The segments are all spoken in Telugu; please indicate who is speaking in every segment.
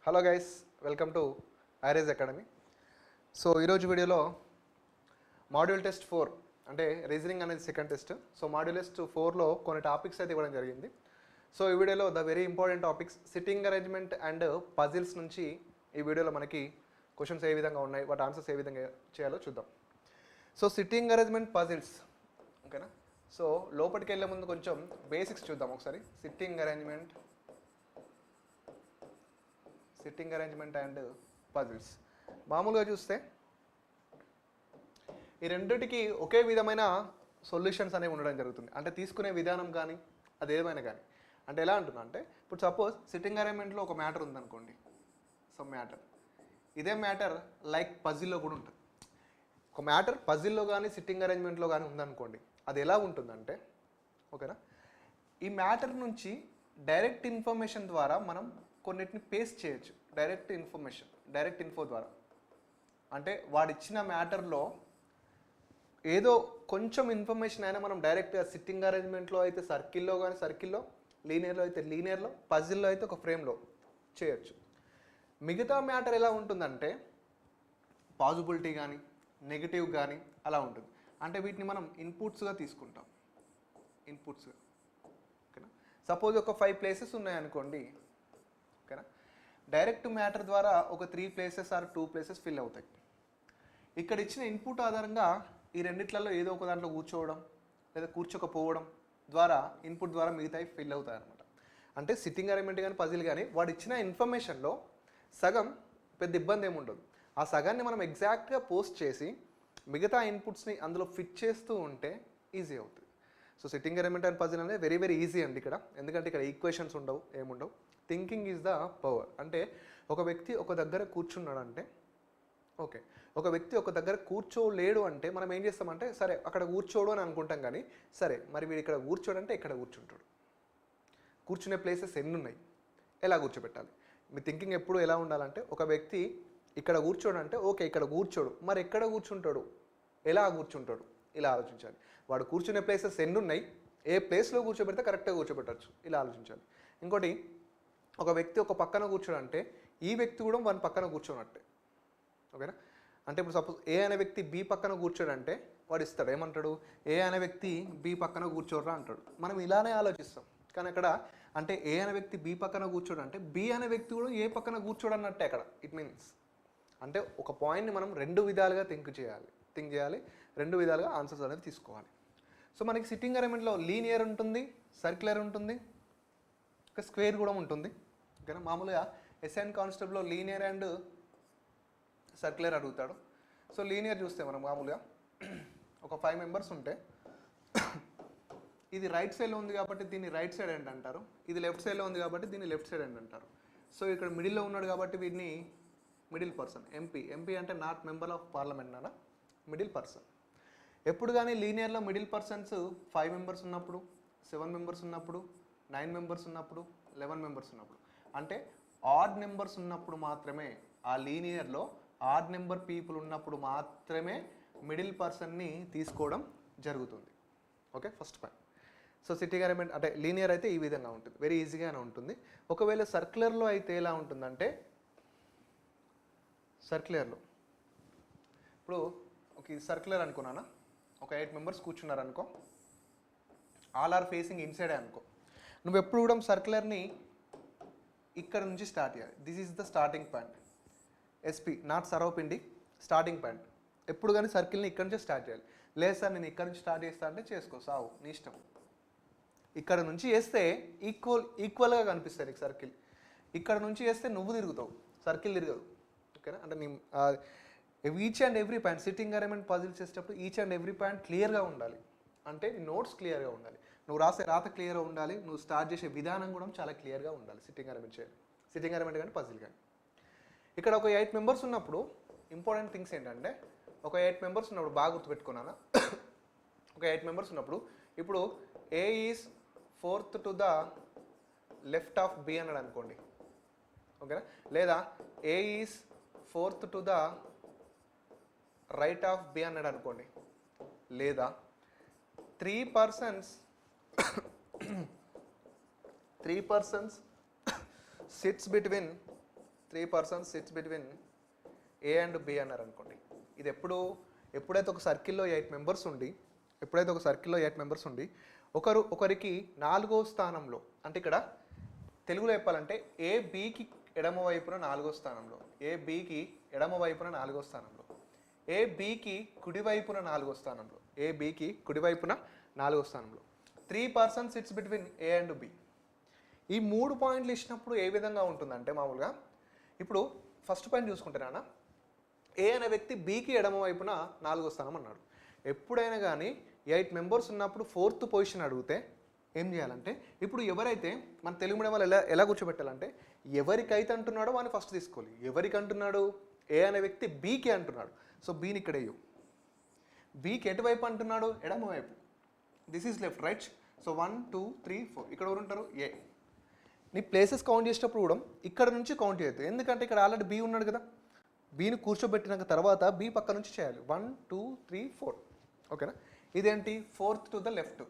Speaker 1: Hello guys, welcome to Irage academy. So ఈరోజు వీడియోలో మాడ్యూల్ టెస్ట్ 4 అంటే రీజనింగ్ అనేది second test. So module test 4లో కొన్ని టాపిక్స్ అయితే ఇవ్వడం జరిగింది. సో ఈ వీడియోలో the very important topics sitting arrangement and puzzles నుంచి ఈ వీడియోలో మనకి క్వశ్చన్స్ ఏ విధంగా ఉన్నాయి, వాటి ఆన్సర్స్ ఏ విధంగా చేయాలో చూద్దాం. సో సిట్టింగ్ అరేంజ్మెంట్ పజిల్స్, ఓకేనా. సో లోపలికి వెళ్ళే ముందు కొంచెం బేసిక్స్ చూద్దాం ఒకసారి. సిట్టింగ్ అరేంజ్మెంట్ అండ్ పజిల్స్ మామూలుగా చూస్తే ఈ రెండిటికి ఒకే విధమైన సొల్యూషన్స్ అనేవి ఉండడం జరుగుతుంది. అంటే తీసుకునే విధానం కానీ అది ఏమైనా కానీ. అంటే ఎలా అంటున్నా అంటే, ఇప్పుడు సపోజ్ సిట్టింగ్ అరేంజ్మెంట్లో ఒక మ్యాటర్ ఉందనుకోండి, సమ్ మ్యాటర్. ఇదే మ్యాటర్ లైక్ పజిల్లో కూడా ఉంటుంది. ఒక మ్యాటర్ పజిల్లో కానీ సిట్టింగ్ అరేంజ్మెంట్లో కానీ ఉందనుకోండి, అది ఎలా ఉంటుందంటే, ఓకేనా, ఈ మ్యాటర్ నుంచి డైరెక్ట్ ఇన్ఫర్మేషన్ ద్వారా మనం కొన్నిటిని పేస్ట్ చేయొచ్చు. డైరెక్ట్ ఇన్ఫో ద్వారా. అంటే వాడిచ్చిన మ్యాటర్లో ఏదో కొంచెం ఇన్ఫర్మేషన్ అయినా మనం డైరెక్ట్గా సిట్టింగ్ అరేంజ్మెంట్లో అయితే సర్కిల్లో, లీనియర్లో అయితే లీనియర్లో, పజిల్లో అయితే ఒక ఫ్రేమ్లో చేయొచ్చు. మిగతా మ్యాటర్ ఎలా ఉంటుందంటే పాజిబిలిటీ కానీ నెగిటివ్ కానీ అలా ఉంటుంది. అంటే వీటిని మనం ఇన్పుట్స్గా తీసుకుంటాం. ఓకేనా. సపోజ్ ఒక 5 ప్లేసెస్ ఉన్నాయనుకోండి, ఓకేనా. డైరెక్ట్ మ్యాటర్ ద్వారా ఒక 3 ప్లేసెస్ ఆర్ 2 ప్లేసెస్ ఫిల్ అవుతాయి. ఇక్కడ ఇచ్చిన ఇన్పుట్ ఆధారంగా ఈ రెండిట్లలో ఏదో ఒక దాంట్లో కూర్చోవడం లేదా కూర్చోకపోవడం ద్వారా ఇన్పుట్ ద్వారా మిగతాయి ఫిల్ అవుతాయి అనమాట. అంటే సిట్టింగ్ అరేంజ్మెంట్ కానీ పజిల్ కానీ వాడు ఇచ్చిన ఇన్ఫర్మేషన్లో సగం పెద్ద ఇబ్బంది ఏమి ఉండదు. ఆ సగాన్ని మనం ఎగ్జాక్ట్గా పోస్ట్ చేసి మిగతా ఇన్పుట్స్ని అందులో ఫిట్ చేస్తూ ఉంటే ఈజీ అవుతుంది. So sitting arrangement and puzzle అనేది వెరీ వెరీ ఈజీ అండి ఇక్కడ. ఎందుకంటే ఇక్కడ ఈక్వేషన్స్ ఉండవు, ఏముండవు. Thinking is the power. అంటే ఒక వ్యక్తి ఒక దగ్గర కూర్చున్నాడంటే, ఓకే, ఒక వ్యక్తి ఒక దగ్గర కూర్చోలేడు అంటే మనం ఏం చేస్తామంటే, సరే అక్కడ కూర్చోడు అని అనుకుంటాం. కానీ సరే మరి వీడు ఇక్కడ కూర్చోడంటే ఇక్కడ కూర్చుంటాడు. కూర్చునే ప్లేసెస్ ఎన్ని ఉన్నాయి, ఎలా కూర్చోబెట్టాలి? మీ థింకింగ్ ఎప్పుడు ఎలా ఉండాలంటే, ఒక వ్యక్తి ఇక్కడ కూర్చోడంటే ఓకే ఇక్కడ కూర్చోడు, మరి ఎక్కడ కూర్చుంటాడు, ఎలా కూర్చుంటాడు, ఇలా ఆలోచించాలి. వాడు కూర్చునే ప్లేసెస్ ఎన్ని ఉన్నాయి, ఏ ప్లేస్లో కూర్చోబెడితే కరెక్ట్గా కూర్చోబెట్టచ్చు, ఇలా ఆలోచించాలి. ఇంకోటి, ఒక వ్యక్తి ఒక పక్కన కూర్చోడంటే ఈ వ్యక్తి కూడా వన్ పక్కన కూర్చోనట్టే, ఓకేనా. అంటే ఇప్పుడు సపోజ్ ఏ అనే వ్యక్తి బి పక్కన కూర్చోడంటే వాడు ఇస్తాడు, ఏమంటాడు, ఏ అనే వ్యక్తి బి పక్కన కూర్చోర్రా అంటాడు. మనం ఇలానే ఆలోచిస్తాం. కానీ అక్కడ అంటే ఏ అనే వ్యక్తి బి పక్కన కూర్చోడంటే బి అనే వ్యక్తి కూడా ఏ పక్కన కూర్చోడన్నట్టే అక్కడ. ఇట్ మీన్స్ అంటే ఒక పాయింట్ని మనం 2 విధాలుగా థింక్ చేయాలి, 2 విధాలుగా ఆన్సర్స్ అనేది తీసుకోవాలి. సో మనకి సిట్టింగ్ అరేంజ్మెంట్లో లీనియర్ ఉంటుంది, సర్క్యులర్ ఉంటుంది, ఒక స్క్వేర్ కూడా ఉంటుంది, ఓకేనా. మామూలుగా ఎస్ఎన్ కానిస్టేబుల్లో లీనియర్ అండ్ సర్క్యులర్ అడుగుతాడు. సో లీనియర్ చూస్తే మనం మామూలుగా ఒక 5 మెంబర్స్ ఉంటే ఇది రైట్ సైడ్లో ఉంది కాబట్టి దీన్ని రైట్ సైడ్ ఎండ్ అంటారు, ఇది లెఫ్ట్ సైడ్లో ఉంది కాబట్టి దీన్ని లెఫ్ట్ సైడ్ ఎండ్ అంటారు. సో ఇక్కడ మిడిల్లో ఉన్నాడు కాబట్టి వీడిని మిడిల్ పర్సన్, ఎంపీ అంటే నాట్ మెంబర్ ఆఫ్ పార్లమెంట్ నాన్న, మిడిల్ పర్సన్. ఎప్పుడు కానీ లీనియర్లో మిడిల్ పర్సన్స్ 5 మెంబర్స్ ఉన్నప్పుడు, 7 మెంబర్స్ ఉన్నప్పుడు, 9 మెంబర్స్ ఉన్నప్పుడు, 11 మెంబర్స్ ఉన్నప్పుడు, అంటే ఆడ్ నెంబర్స్ ఉన్నప్పుడు మాత్రమే, ఆ లీనియర్లో ఆడ్ నెంబర్ పీపుల్ ఉన్నప్పుడు మాత్రమే మిడిల్ పర్సన్ని తీసుకోవడం జరుగుతుంది. Okay, first point. So sitting arrangement అంటే లీనియర్ అయితే ఈ విధంగా ఉంటుంది, వెరీ ఈజీగానే ఉంటుంది. ఒకవేళ సర్క్యులర్లో అయితే ఎలా ఉంటుందంటే, సర్క్యులర్లో ఇప్పుడు ఒక సర్క్యులర్ అనుకున్నానా, ఒక 8 మెంబర్స్ కూర్చున్నారు అనుకో, ఆల్ ఆర్ ఫేసింగ్ ఇన్సైడే అనుకో. నువ్వు ఎప్పుడు కూడా సర్క్యులర్ని ఇక్కడ నుంచి స్టార్ట్ చేయాలి. This is the starting point. SP not sarvapindi, starting point. ఎప్పుడు కానీ సర్కిల్ని ఇక్కడ నుంచి స్టార్ట్ చేయాలి. లేదు సార్ నేను ఇక్కడ నుంచి స్టార్ట్ చేస్తా అంటే చేసుకో, సావు నీ ఇష్టం. ఇక్కడ నుంచి వేస్తే ఈక్వల్గా కనిపిస్తుంది నీకు సర్కిల్. ఇక్కడ నుంచి వేస్తే నువ్వు తిరుగుతావు, సర్కిల్ తిరగదు, ఓకేనా. అంటే నీ each and every point sitting arrangement puzzle చేసేటప్పుడు ఈచ్ అండ్ ఎవ్రీ పాయింట్ క్లియర్గా ఉండాలి. అంటే నీ నోట్స్ క్లియర్గా ఉండాలి, నువ్వు రాసే రాత క్లియర్గా ఉండాలి, నువ్వు స్టార్ట్ చేసే విధానం కూడా చాలా క్లియర్గా ఉండాలి. సిట్టింగ్ అరేంజ్మెంట్ చేయాలి, సిట్టింగ్ అరేంజ్మెంట్ కానీ పజిల్ కానీ. ఇక్కడ ఒక 8 మెంబర్స్ ఉన్నప్పుడు ఇంపార్టెంట్ థింగ్స్ ఏంటంటే, ఒక 8 మెంబర్స్ ఉన్నప్పుడు బాగా గుర్తుపెట్టుకున్నానా, ఒక 8 మెంబర్స్ ఉన్నప్పుడు ఇప్పుడు A is 4th to the left of B అన్నాడు అనుకోండి, ఓకేనా. లేదా A is 4th to the right of B అన్నాడు అనుకోండి. లేదా 3 persons sits between 3 persons sits between A and B అన్నారు అనుకోండి. ఇది ఎప్పుడైతే ఒక సర్కిల్లో 8 మెంబర్స్ ఉండి ఒకరికి 4వ స్థానంలో, అంటే ఇక్కడ తెలుగులో చెప్పాలంటే ఏ బికి ఎడమ వైపున 4వ స్థానంలో, ఏ బికి ఎడమ వైపున 4వ స్థానంలో, ఏ బికి కుడివైపున 4వ స్థానంలో, 3 persons sits between A and B. ఈ 3 పాయింట్లు ఇచ్చినప్పుడు ఏ విధంగా ఉంటుందంటే మామూలుగా ఇప్పుడు ఫస్ట్ పాయింట్ చూసుకుంటారా, ఏ అనే వ్యక్తి బికి ఎడమ వైపున 4వ స్థానం అన్నాడు. ఎప్పుడైనా కానీ 8 మెంబర్స్ ఉన్నప్పుడు 4th పొజిషన్ అడిగితే ఏం చేయాలంటే, ఇప్పుడు ఎవరైతే మన తెలుగు మీడియం వాళ్ళు ఎలా కూర్చోబెట్టాలంటే, ఎవరికైతే అంటున్నాడో వాడిని ఫస్ట్ తీసుకోవాలి. ఎవరికి అంటున్నాడు? ఏ అనే వ్యక్తి బీకి అంటున్నాడు. సో బీని ఇక్కడ వేయు. బీకి ఎటువైపు అంటున్నాడు? ఎడమ వైపు. This is left, right. So 1 2 3 4 ఇక్కడ ఎవరు ఉంటారు? ఏ. నీ ప్లేసెస్ కౌంట్ చేసేటప్పుడు కూడా ఇక్కడ నుంచి కౌంట్ చేయొద్దు, ఎందుకంటే ఇక్కడ ఆల్రెడీ బీ ఉన్నాడు కదా. బీని కూర్చోబెట్టినాక తర్వాత బీ పక్క నుంచి చేయాలి. 1 2 3 4. ఓకేనా? ఇదేంటి? 4th to the left.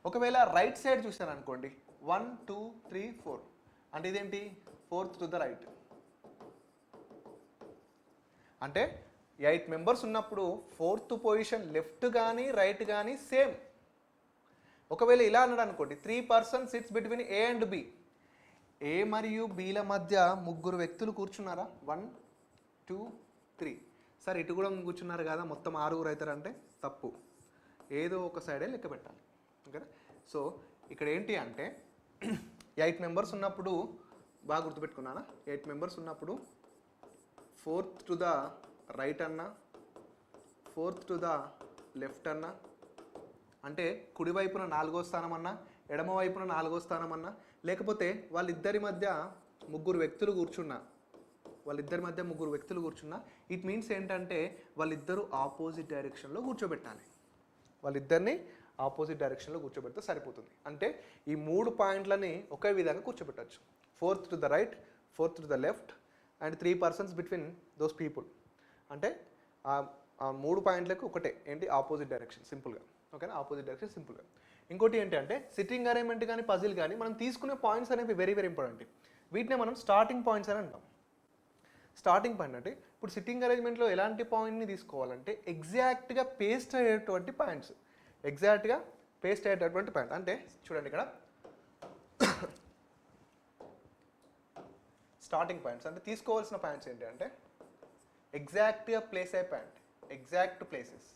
Speaker 1: ఒకవేళ రైట్ సైడ్ చూసాను అనుకోండి, 1 2 3 4, అంటే ఇదేంటి? 4th to the right. అంటే 8 మెంబర్స్ ఉన్నప్పుడు 4th పొజిషన్ లెఫ్ట్ కానీ రైట్ కానీ సేమ్. ఒకవేళ ఇలా అన్నాడు అనుకోండి, 3 persons sits between A and B. A మరియు బీల మధ్య 3 వ్యక్తులు కూర్చున్నారా? 1 2 3. సార్ ఇటు కూడా కూర్చున్నారు కదా, మొత్తం 6 అవుతారంటే తప్పు. ఏదో ఒక సైడే లెక్క పెట్టాలి. ఓకేనా? సో ఇక్కడ ఏంటి అంటే 8 మెంబర్స్ ఉన్నప్పుడు బాగా గుర్తుపెట్టుకున్నానా, 8 మెంబర్స్ ఉన్నప్పుడు 4th టు ద రైట్ అన్నా, 4th టు ద లెఫ్ట్ అన్నా, అంటే కుడివైపున 4వ స్థానం అన్నా, ఎడమ వైపున 4వ స్థానం అన్నా, లేకపోతే వాళ్ళిద్దరి మధ్య 3 వ్యక్తులు కూర్చున్నా, ఇట్ మీన్స్ ఏంటంటే వాళ్ళిద్దరూ ఆపోజిట్ డైరెక్షన్లో కూర్చోబెట్టాలి. వాళ్ళిద్దరిని ఆపోజిట్ డైరెక్షన్లో కూర్చోబెడితే సరిపోతుంది. అంటే ఈ 3 పాయింట్లని ఒకే విధంగా కూర్చోబెట్టచ్చు. 4th to the right, 4th to the left and 3 persons between those people. అంటే ఆ 3 పాయింట్లకు ఒకటే ఏంటి? ఆపోజిట్ డైరెక్షన్, సింపుల్గా. ఓకేనా? ఆపోజిట్ డైరెక్షన్ సింపుల్గా. ఇంకోటి ఏంటి అంటే సిట్టింగ్ అరేంజ్మెంట్ కానీ పజిల్ కానీ మనం తీసుకునే పాయింట్స్ అనేవి వెరీ వెరీ ఇంపార్టెంట్. వీటినే మనం స్టార్టింగ్ పాయింట్స్ అని అంటాం. స్టార్టింగ్ పాయింట్ అంటే ఇప్పుడు సిట్టింగ్ అరేంజ్మెంట్లో ఎలాంటి పాయింట్ని తీసుకోవాలంటే ఎగ్జాక్ట్గా పేస్ట్ అయ్యేటువంటి పాయింట్స్. అంటే చూడండి ఇక్కడ స్టార్టింగ్ పాయింట్స్ అంటే తీసుకోవాల్సిన పాయింట్స్ ఏంటి అంటే ఎగ్జాక్ట్గా ప్లేస్ అయ్యే పాయింట్, ఎగ్జాక్ట్ ప్లేసెస్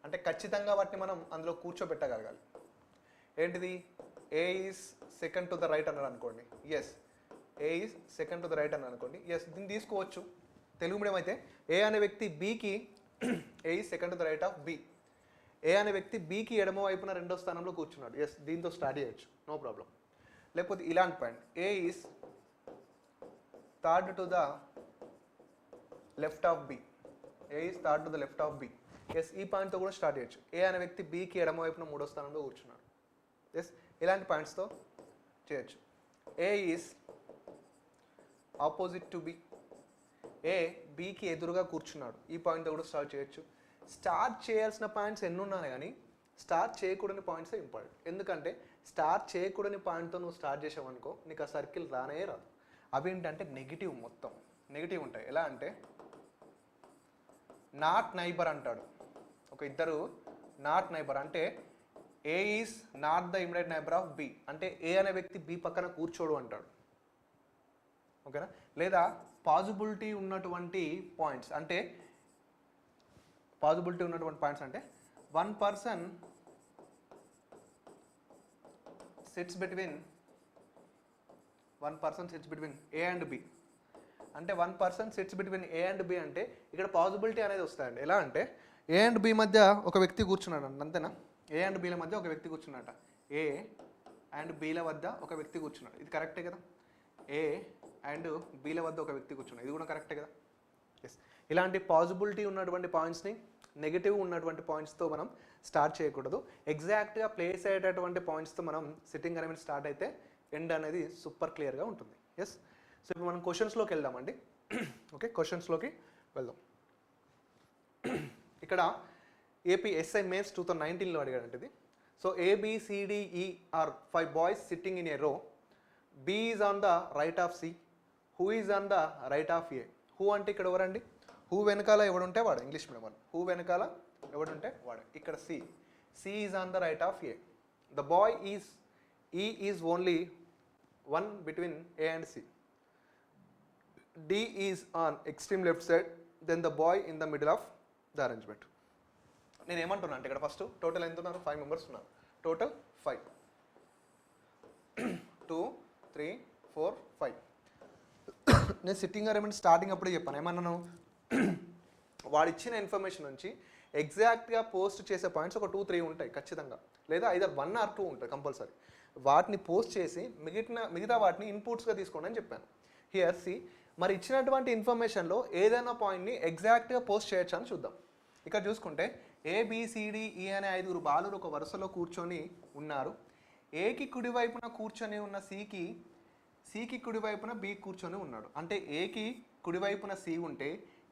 Speaker 1: అంటే ఖచ్చితంగా వాటిని మనం అందులో కూర్చోబెట్టగలగాలి. ఏంటిది? A is second to the right అన్నాడు అనుకోండి, yes. A is second to the right అన్నాడు అనుకోండి, ఎస్, దీన్ని తీసుకోవచ్చు. తెలుగు మీడియం అయితే ఏ అనే వ్యక్తి బీకి A is second to the right of B. A అనే వ్యక్తి బీకి ఎడమ వైపున 2వ స్థానంలో కూర్చున్నాడు, ఎస్, దీంతో స్టార్ట్ చేయొచ్చు, నో ప్రాబ్లం. లేకపోతే ఇలాంటి point A is third to the left of B, yes, ఈ పాయింట్తో కూడా స్టార్ట్ చేయొచ్చు. ఏ అనే వ్యక్తి బీకి ఎడమ వైపున 3వ స్థానంలో కూర్చున్నాడు, ఎస్, ఇలాంటి పాయింట్స్తో చేయొచ్చు. ఏ ఈజ్ ఆపోజిట్ టు బి, ఏ బీకి ఎదురుగా కూర్చున్నాడు, ఈ పాయింట్తో కూడా స్టార్ట్ చేయొచ్చు. స్టార్ట్ చేయాల్సిన పాయింట్స్ ఎన్ని ఉన్నాయి కానీ స్టార్ట్ చేయకూడని పాయింట్సే ఇంపార్టెంట్. ఎందుకంటే స్టార్ట్ చేయకూడని పాయింట్తో నువ్వు స్టార్ట్ చేసావనుకో నీకు ఆ సర్కిల్ రానే రాదు. అవి ఏంటంటే నెగిటివ్, మొత్తం నెగిటివ్ ఉంటాయి. ఎలా అంటే నాట్ నైబర్ అంటాడు, ఒక ఇద్దరు నాట్ నైబర్ అంటే A is not the immediate neighbour of B, అంటే ఏ అనే వ్యక్తి బి పక్కన కూర్చోడు అంటాడు. ఓకేనా? లేదా పాజిబిలిటీ ఉన్నటువంటి పాయింట్స్ అంటే 1 person sits between A and B. అంటే 1 person sits between A and B అంటే ఇక్కడ పాజిబిలిటీ అనేది వస్తాయండి. ఎలా అంటే ఏ అండ్ బి మధ్య ఒక వ్యక్తి కూర్చున్నాడు అంతేనా? ఏ అండ్ బీల మధ్య ఒక వ్యక్తి కూర్చున్నాట, ఏ అండ్ బీల వద్ద ఒక వ్యక్తి కూర్చున్నాడు, ఇది కరెక్టే కదా? ఏ అండ్ బీల వద్ద ఒక వ్యక్తి కూర్చున్నాడు, ఇది కూడా కరెక్టే కదా? ఎస్. ఇలాంటి పాజిబిలిటీ ఉన్నటువంటి పాయింట్స్ని, నెగిటివ్ ఉన్నటువంటి పాయింట్స్తో మనం స్టార్ట్ చేయకూడదు. ఎగ్జాక్ట్గా ప్లేస్ అయ్యేటటువంటి పాయింట్స్తో మనం సిట్టింగ్ అరేంజ్మెంట్ స్టార్ట్ అయితే ఎండ్ అనేది సూపర్ క్లియర్గా ఉంటుంది. ఎస్. సో ఇప్పుడు మనం క్వశ్చన్స్లోకి వెళ్దామండి. ఓకే, క్వశ్చన్స్లోకి వెళ్దాం. ఇక్కడ ఏపీ ఎస్ఐ మెయిన్స్ 2019లో అడిగాడంటే ఇది. So ABCDE are 5 boys sitting in a row. B is on the right of C, who is on the right of A. Who అంటే ఇక్కడ ఎవరండి, హూ వెనకాల ఎవడుంటే వాడు, ఇంగ్లీష్ మీడియం వాళ్ళు హూ వెనకాల ఎవడుంటే వాడు. ఇక్కడ C, C is on the right of A. The boy is, E is only one between A and C. D is on extreme left side, then the boy in the middle of the arrangement. నేను ఏమంటున్నా అంటే ఇక్కడ ఫస్ట్ టోటల్ ఎంత ఉన్నారు, 5 మెంబర్స్ ఉన్నారు. టోటల్ 5, 2 3 4 5. నేను సిట్టింగ్ అరేంజ్మెంట్ స్టార్టింగ్ అప్పుడే చెప్పాను, ఏమన్నాను, వాడు ఇచ్చిన ఇన్ఫర్మేషన్ నుంచి ఎగ్జాక్ట్గా పోస్ట్ చేసే పాయింట్స్ ఒక 2-3 ఉంటాయి ఖచ్చితంగా, లేదా ఐదర్ 1 or 2 ఉంటాయి కంపల్సరీ. వాటిని పోస్ట్ చేసి మిగతా వాటిని ఇన్పుట్స్గా తీసుకోండి అని చెప్పాను. హియర్ సి, మరి ఇచ్చినటువంటి ఇన్ఫర్మేషన్లో ఏదైనా పాయింట్ని ఎగ్జాక్ట్గా పోస్ట్ చేయొచ్చు అని చూద్దాం. ఇక్కడ చూసుకుంటే ABCDE అనే 5 బాలురు ఒక వరుసలో కూర్చొని ఉన్నారు. ఏకి కుడివైపున కూర్చొని ఉన్న సికి కుడివైపున బి కూర్చొని ఉన్నాడు. అంటే ఏకి కుడివైపున సి ఉంటే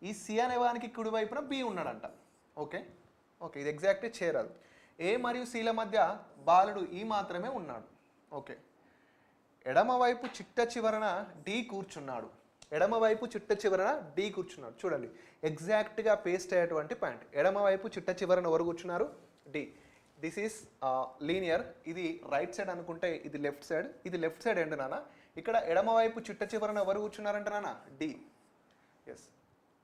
Speaker 1: ఈ సి అనే వానికి కుడివైపున బి ఉన్నాడంట. ఓకే ఓకే, ఇది ఎగ్జాక్ట్లీ చేరాదు. ఏ మరియు సిల మధ్య బాలుడు ఈ మాత్రమే ఉన్నాడు. ఓకే, ఎడమవైపు చిట్ట చివరన డి కూర్చున్నాడు. ఎడమవైపు చిట్ట చివరన డి కూర్చున్నాడు. చూడండి ఎగ్జాక్ట్గా పేస్ట్ అయ్యేటువంటి పాయింట్. ఎడమవైపు చిట్ట చివరన ఎవరు కూర్చున్నారు, డి. This is linear. ఇది రైట్ సైడ్ అనుకుంటే ఇది లెఫ్ట్ సైడ్, ఇది లెఫ్ట్ సైడ్ ఎండ్ నాన్న. ఇక్కడ ఎడమవైపు చిట్ట చివరన ఎవరు కూర్చున్నారంట నాన్న, డి. ఎస్,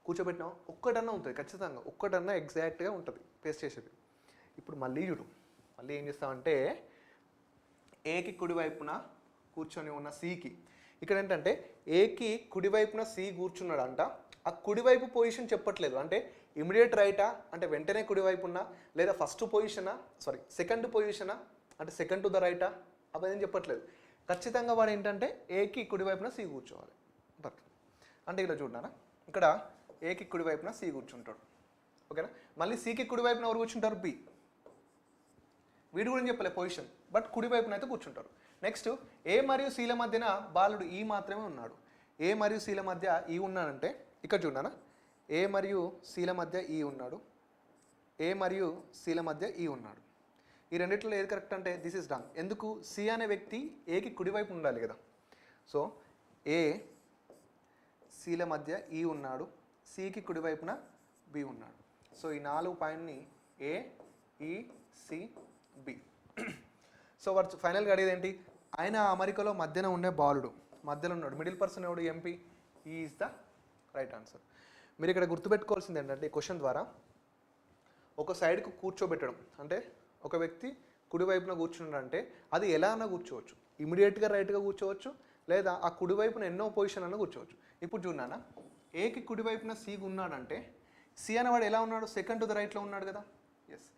Speaker 1: కూర్చోబెట్టినాం, ఒక్కటన్నా ఉంటుంది ఖచ్చితంగా, ఒక్కటన్నా ఎగ్జాక్ట్గా ఉంటుంది పేస్ట్ చేసేది. ఇప్పుడు మళ్ళీ చూడు, మళ్ళీ ఏం చేస్తామంటే ఏకి కుడివైపున కూర్చొని ఉన్న సికి, ఇక్కడ ఏంటంటే ఏకి కుడివైపున సి కూర్చున్నాడంట. ఆ కుడివైపు పొజిషన్ చెప్పట్లేదు, అంటే ఇమీడియట్ రైటా అంటే వెంటనే కుడివైపున్నా, లేదా ఫస్ట్ పొజిషనా, సెకండ్ పొజిషనా అంటే సెకండ్ టు ద రైటా, అవేం చెప్పట్లేదు. ఖచ్చితంగా వాడు ఏంటంటే ఏకి కుడివైపున సి కూర్చోవాలి. బట్ అంటే ఇలా చూడనా, ఇక్కడ ఏకి కుడివైపున సి కూర్చుంటాడు. ఓకేనా, మళ్ళీ సికి కుడివైపున ఎవరు కూర్చుంటారు, బి. వీడి గురించి చెప్పలే పొజిషన్, బట్ కుడివైపున అయితే కూర్చుంటారు. నెక్స్ట్ ఏ మరియు సిల మధ్యన బాలుడు ఈ మాత్రమే ఉన్నాడు. ఏ మరియు సిల మధ్య ఈ ఉన్నాడంటే ఇక్కడ చూడనా, ఏ మరియు సిల మధ్య ఈ ఉన్నాడు, ఏ మరియు సిల మధ్య ఈ ఉన్నాడు. ఈ రెండిట్లో ఏది కరెక్ట్ అంటే దిస్ ఇస్ డన్. ఎందుకు, సి అనే వ్యక్తి ఏకి కుడివైపు ఉండాలి కదా. సో ఏ సిల మధ్య ఈ ఉన్నాడు, సికి కుడివైపున బి ఉన్నాడు. సో ఈ 4 పాయింట్ని ఏ, ఈ, సి, బి. సో వాడు ఫైనల్గా అడిగేది ఏంటి, ఆయన అమెరికాలో మధ్యన ఉండే బాలుడు, మధ్యలో ఉన్నాడు, మిడిల్ పర్సన్ ఎవడు, MP. Is the right answer. మీరు ఇక్కడ గుర్తుపెట్టుకోవాల్సింది ఏంటంటే ఈ క్వశ్చన్ ద్వారా ఒక సైడ్కు కూర్చోబెట్టడం, అంటే ఒక వ్యక్తి కుడివైపున కూర్చున్నాడంటే అది ఎలా అన్నా కూర్చోవచ్చు, ఇమీడియట్గా రైట్గా కూర్చోవచ్చు, లేదా ఆ కుడివైపున ఎన్నో పొజిషన్ అన్న కూర్చోవచ్చు. ఇప్పుడు చూడనా, ఏకి కుడివైపున సి ఉన్నాడంటే సి అనేవాడు ఎలా ఉన్నాడు, సెకండ్ టు ద రైట్లో ఉన్నాడు కదా. ఎస్,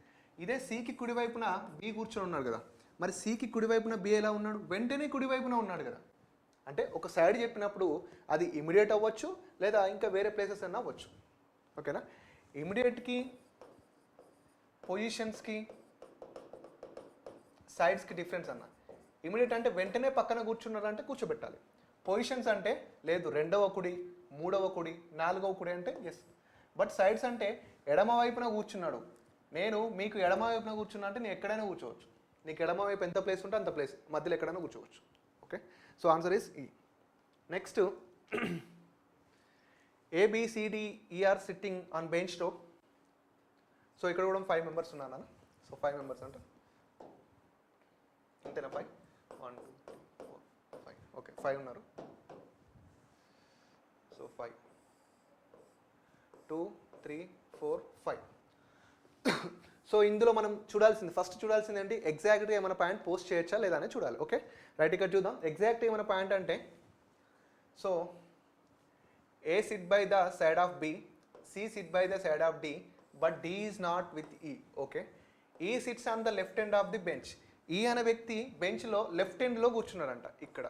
Speaker 1: ఇదే సికి కుడివైపున బి కూర్చొని ఉన్నాడు కదా. మరి సికి కుడివైపున బి ఎలా ఉన్నాడు, వెంటనే కుడివైపున ఉన్నాడు కదా. అంటే ఒక సైడ్ చెప్పినప్పుడు అది ఇమీడియట్ అవ్వచ్చు, లేదా ఇంకా వేరే ప్లేసెస్ అన్నా అవ్వచ్చు. ఓకేనా, ఇమీడియట్కి, పొజిషన్స్కి, సైడ్స్కి డిఫరెన్స్ అన్న. ఇమీడియట్ అంటే వెంటనే పక్కన కూర్చున్నారంటే కూర్చోబెట్టాలి. పొజిషన్స్ అంటే లేదు, 2వ కుడి, 3వ కుడి, 4వ కుడి అంటే ఎస్. బట్ సైడ్స్ అంటే ఎడమ వైపున కూర్చున్నాడు, నేను మీకు ఎడమ వైపున కూర్చున్నా అంటే నేను ఎక్కడైనా కూర్చోవచ్చు. నీకు ఎడమ వైపు ఎంత ప్లేస్ ఉంటే అంత ప్లేస్, మధ్యలో ఎక్కడైనా కూర్చోవచ్చు. ఓకే, సో ఆన్సర్ ఈస్ ఈ. Next ABCDE sitting on bench top. So ఇక్కడ కూడా 5 మెంబర్స్ ఉన్నాను. సో 5 మెంబర్స్ అంటే అంతేనా, 5 1 2 3 4 5. ఓకే, 5 ఉన్నారు. సో 5 2 3 4 5. సో ఇందులో మనం ఫస్ట్ చూడాల్సింది ఏంటి, ఎగ్జాక్ట్గా ఏమైనా పాయింట్ పోస్ట్ చేయొచ్చా లేదా అని చూడాలి. ఓకే రైట్, ఇక్కడ చూద్దాం. ఎగ్జాక్ట్ ఏమైనా పాయింట్ అంటే, so A sit by the side of B, C sit by the side of D, but D is not with E. Okay, E sits on the left end of the bench. E అనే వ్యక్తి బెంచ్లో లెఫ్ట్ ఎండ్లో కూర్చున్నాడంట ఇక్కడ.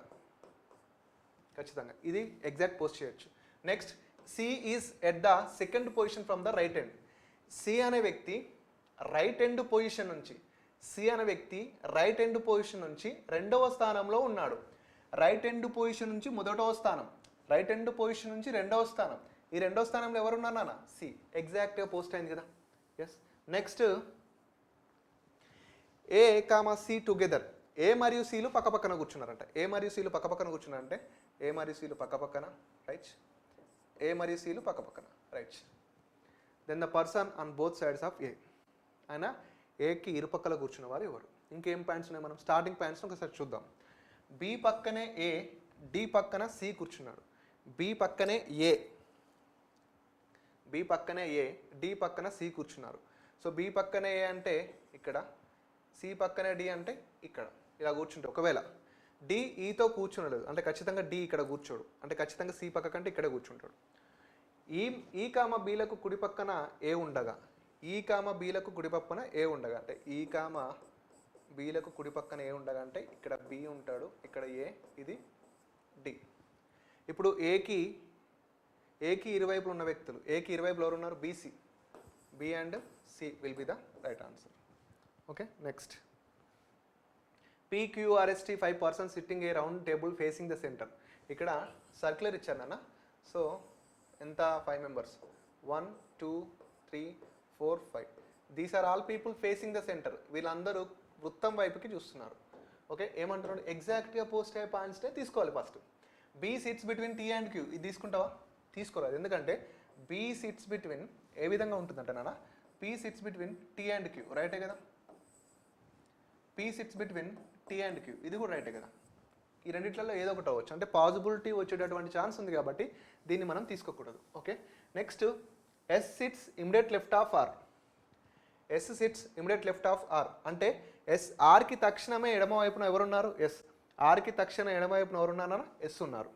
Speaker 1: ఖచ్చితంగా ఇది ఎగ్జాక్ట్ పోస్ట్ చేయొచ్చు. Next C is at the second position from the right end. C అనే వ్యక్తి రైట్ ఎండ్ పొజిషన్ నుంచి, రైట్ ఎండ్ పొజిషన్ నుంచి 2వ స్థానంలో ఉన్నాడు. రైట్ ఎండ్ పొజిషన్ నుంచి 1వ స్థానం, రైట్ ఎండ్ పొజిషన్ నుంచి 2వ స్థానం. ఈ 2వ స్థానంలో ఎవరున్నారు నాన్న, సి. ఎగ్జాక్ట్గా పోస్ట్ అయింది కదా. Yes, next A, C together. A మరియు సీలు పక్కపక్కన కూర్చున్నారంట. ఏ మరియు సీలు పక్కపక్కన కూర్చున్నారంటే ఏ మరియు సీలు పక్కపక్కన, రైట్. ఏ మరియు సీలు పక్కపక్కన, right. Then the person on both sides of A. ఆయన ఏకి ఇరుపక్కల కూర్చున్న వారు ఎవరు? ఇంకేం పాయింట్స్ ఉన్నాయి? మనం స్టార్టింగ్ పాయింట్స్ ఒకసారి చూద్దాం. బి పక్కనే ఏ, డి పక్కన సి కూర్చున్నాడు. బి పక్కనే ఏ, బి పక్కనే ఏ, డి పక్కన సి కూర్చున్నారు. సో బి పక్కనే ఏ అంటే ఇక్కడ, సి పక్కనే డి అంటే ఇక్కడ, ఇలా కూర్చుంటే ఒకవేళ డి ఈతో కూర్చునలేదు అంటే ఖచ్చితంగా డి ఇక్కడ కూర్చోడు, అంటే ఖచ్చితంగా సి పక్క కంటే ఇక్కడే కూర్చుంటాడు. ఈ కామ బీలకు కుడి పక్కన ఏ ఉండగా, ఈ కామ బీలకు కుడి పక్కన ఏ ఉండగా, అంటే ఈ కామ బీలకు కుడి పక్కన ఏ ఉండగా అంటే ఇక్కడ బి ఉంటాడు, ఇక్కడ ఏ, ఇది డి. ఇప్పుడు ఏకి ఇరువైపులు ఉన్న వ్యక్తులు, ఏకి ఇరువైపులు ఎవరు ఉన్నారు? BC. B and C will be the right answer. Okay, next. PQRST 5 persons sitting a round table facing the center. ఇక్కడ సర్క్యులర్ ఇచ్చారు నాన్న. సో ఎంత? 5 members. 1 2 3 4 5. These are all people facing the centre. వీళ్ళందరూ వృత్తం వైపుకి చూస్తున్నారు. ఓకే, ఏమంటున్నాడు? ఎగ్జాక్ట్గా పోస్ట్ అయ్యే పాయింట్స్ తీసుకోవాలి first. B sits between T and Q. ఇది తీసుకుంటావా? తీసుకోరాదు. ఎందుకంటే బి సిట్స్ బిట్వీన్ ఏ విధంగా ఉంటుందంటే నాన్న, P sits between T and Q, రైటే కదా? P sits between T and Q, ఇది కూడా రైటే కదా? ఈ రెండిట్లలో ఏదో ఒకటి అవ్వచ్చు, అంటే పాజిబిలిటీ వచ్చేటటువంటి ఛాన్స్ ఉంది కాబట్టి దీన్ని మనం తీసుకోకూడదు. Okay, next. S sits immediate left of R. S sits immediate left of R అంటే ఎస్ ఆర్కి తక్షణమే ఎడమ వైపున ఎవరున్నారు? ఎస్. ఆర్కి తక్షణ ఎడమ వైపున ఎవరున్నారా? ఎస్ ఉన్నారు.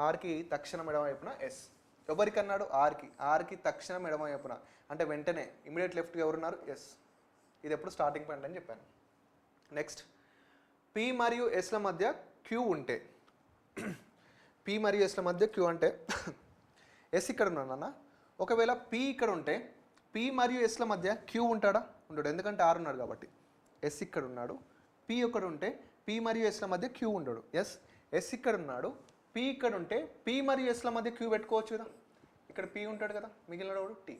Speaker 1: ఆర్కి తక్షణం ఎడమ వైపున ఎస్. ఎవరికన్నాడు? ఆర్కి. ఆర్కి తక్షణం ఎడమ వైపున అంటే వెంటనే ఇమిడియట్ లెఫ్ట్గా ఎవరున్నారు? ఎస్. ఇది ఎప్పుడు స్టార్టింగ్ పాయింట్ అని చెప్పాను. నెక్స్ట్. పి మరియు ఎస్ల మధ్య క్యూ ఉంటే, పి మరియు ఎస్ల మధ్య క్యూ అంటే ఎస్ ఇక్కడ ఉన్నాడు అన్న. ఒకవేళ పి ఇక్కడ ఉంటే పి మరియు ఎస్ల మధ్య క్యూ ఉంటాడా? ఉండడు, ఎందుకంటే ఆర్ ఉన్నాడు కాబట్టి. ఎస్ ఇక్కడ ఉన్నాడు, పి ఇక్కడ ఉంటే పి మరియు ఎస్ల మధ్య క్యూ ఉండడు. ఎస్ ఇక్కడ ఉన్నాడు, పి ఇక్కడ ఉంటే పి మరియు ఎస్ల మధ్య క్యూ పెట్టుకోవచ్చు కదా. ఇక్కడ పి ఉంటాడు కదా, మిగిలినవాడు టీ.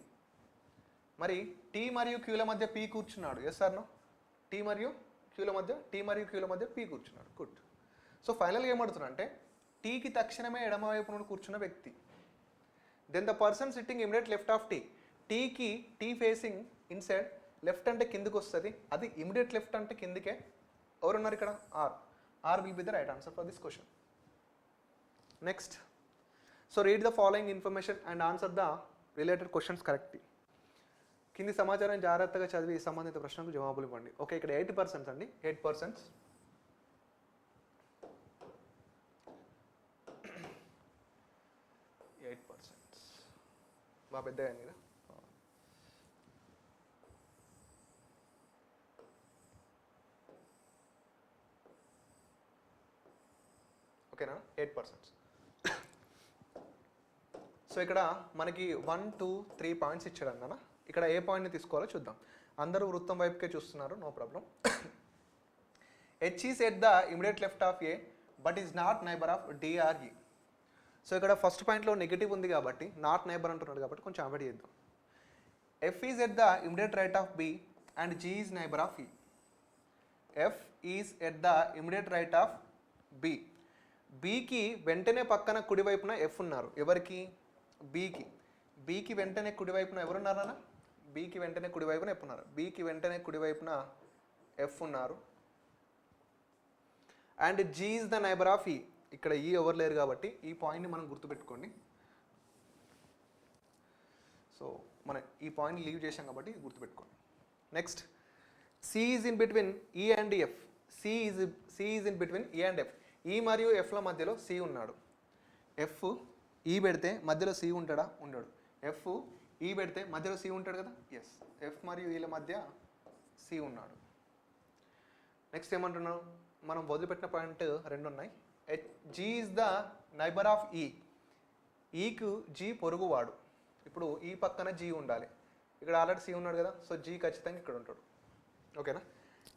Speaker 1: మరి టీ మరియు క్యూల మధ్య పి కూర్చున్నాడు. Yes are no? టీ మరియు క్యూల మధ్య పి కూర్చున్నాడు. గుడ్. సో ఫైనల్గా ఏమడుతున్నా అంటే టీకి తక్షణమే ఎడమవైపు నుండి కూర్చున్న వ్యక్తి. Then the person sitting immediate left of T. టీకి టీ ఫేసింగ్ ఇన్సైడ్, లెఫ్ట్ అంటే కిందికి వస్తుంది, అది ఇమిడియట్ లెఫ్ట్ అంటే కిందికే. ఎవరున్నారు ఇక్కడ? R. R will be the right answer for this question. Next. So read the following information and answer the related questions correctly. కింది సమాచారం జాగ్రత్తగా చదివి సంబంధిత ప్రశ్నలకు జవాబులు ఇవ్వండి. ఓకే, ఇక్కడ 8% అండి. 8%. బాగా పెద్దగా అయింది కదా. ఓకేనా? 8%. సో ఇక్కడ మనకి 1 2 3 పాయింట్స్ ఇచ్చాడు అన్న. ఇక్కడ ఏ పాయింట్ని తీసుకోవాలో చూద్దాం. అందరూ వృత్తం వైపుకే చూస్తున్నారు, no problem. H is at the immediate left of A but is not neighbour of D or E. So ఇక్కడ ఫస్ట్ పాయింట్లో నెగిటివ్ ఉంది కాబట్టి నాట్ నైబర్ అంటున్నాడు కాబట్టి కొంచెం అవాయిడ్ చేద్దాం. F is at the immediate right of B and G is neighbour of E. F is at the immediate right of B. బీకి వెంటనే పక్కన కుడివైపున ఎఫ్ ఉన్నారు. ఎవరికి? బీకి. బీకి వెంటనే కుడివైపున ఎవరున్నారన్న? బీకి వెంటనే కుడివైపున ఎఫ్ ఉన్నారు. బీకి వెంటనే కుడివైపున ఎఫ్ ఉన్నారు. And G is the neighbour of E. ఇక్కడ ఈ ఎవరు లేరు కాబట్టి ఈ పాయింట్ని మనం గుర్తుపెట్టుకోండి. సో మనం ఈ పాయింట్ లీవ్ చేసాం కాబట్టి గుర్తుపెట్టుకోండి. Next. C is in between E and F. C is in between E and F. E మరియు ఎఫ్ల మధ్యలో సి ఉన్నాడు. ఎఫ్ ఈ పెడితే మధ్యలో సి ఉంటాడా? ఉండడు. ఎఫ్ ఈ పెడితే మధ్యలో సి ఉంటాడు కదా. ఎస్. ఎఫ్ మరియు ఈల మధ్య సి ఉన్నాడు. నెక్స్ట్ ఏమంటున్నాం? మనం వదిలిపెట్టిన పాయింట్ 2 ఉన్నాయి. G is the neighbour of E. ఈకు జీ పొరుగువాడు. ఇప్పుడు ఈ పక్కన జీ ఉండాలి. ఇక్కడ ఆల్రెడీ సి ఉన్నాడు కదా, సో జీ ఖచ్చితంగా ఇక్కడ ఉంటాడు. ఓకేనా?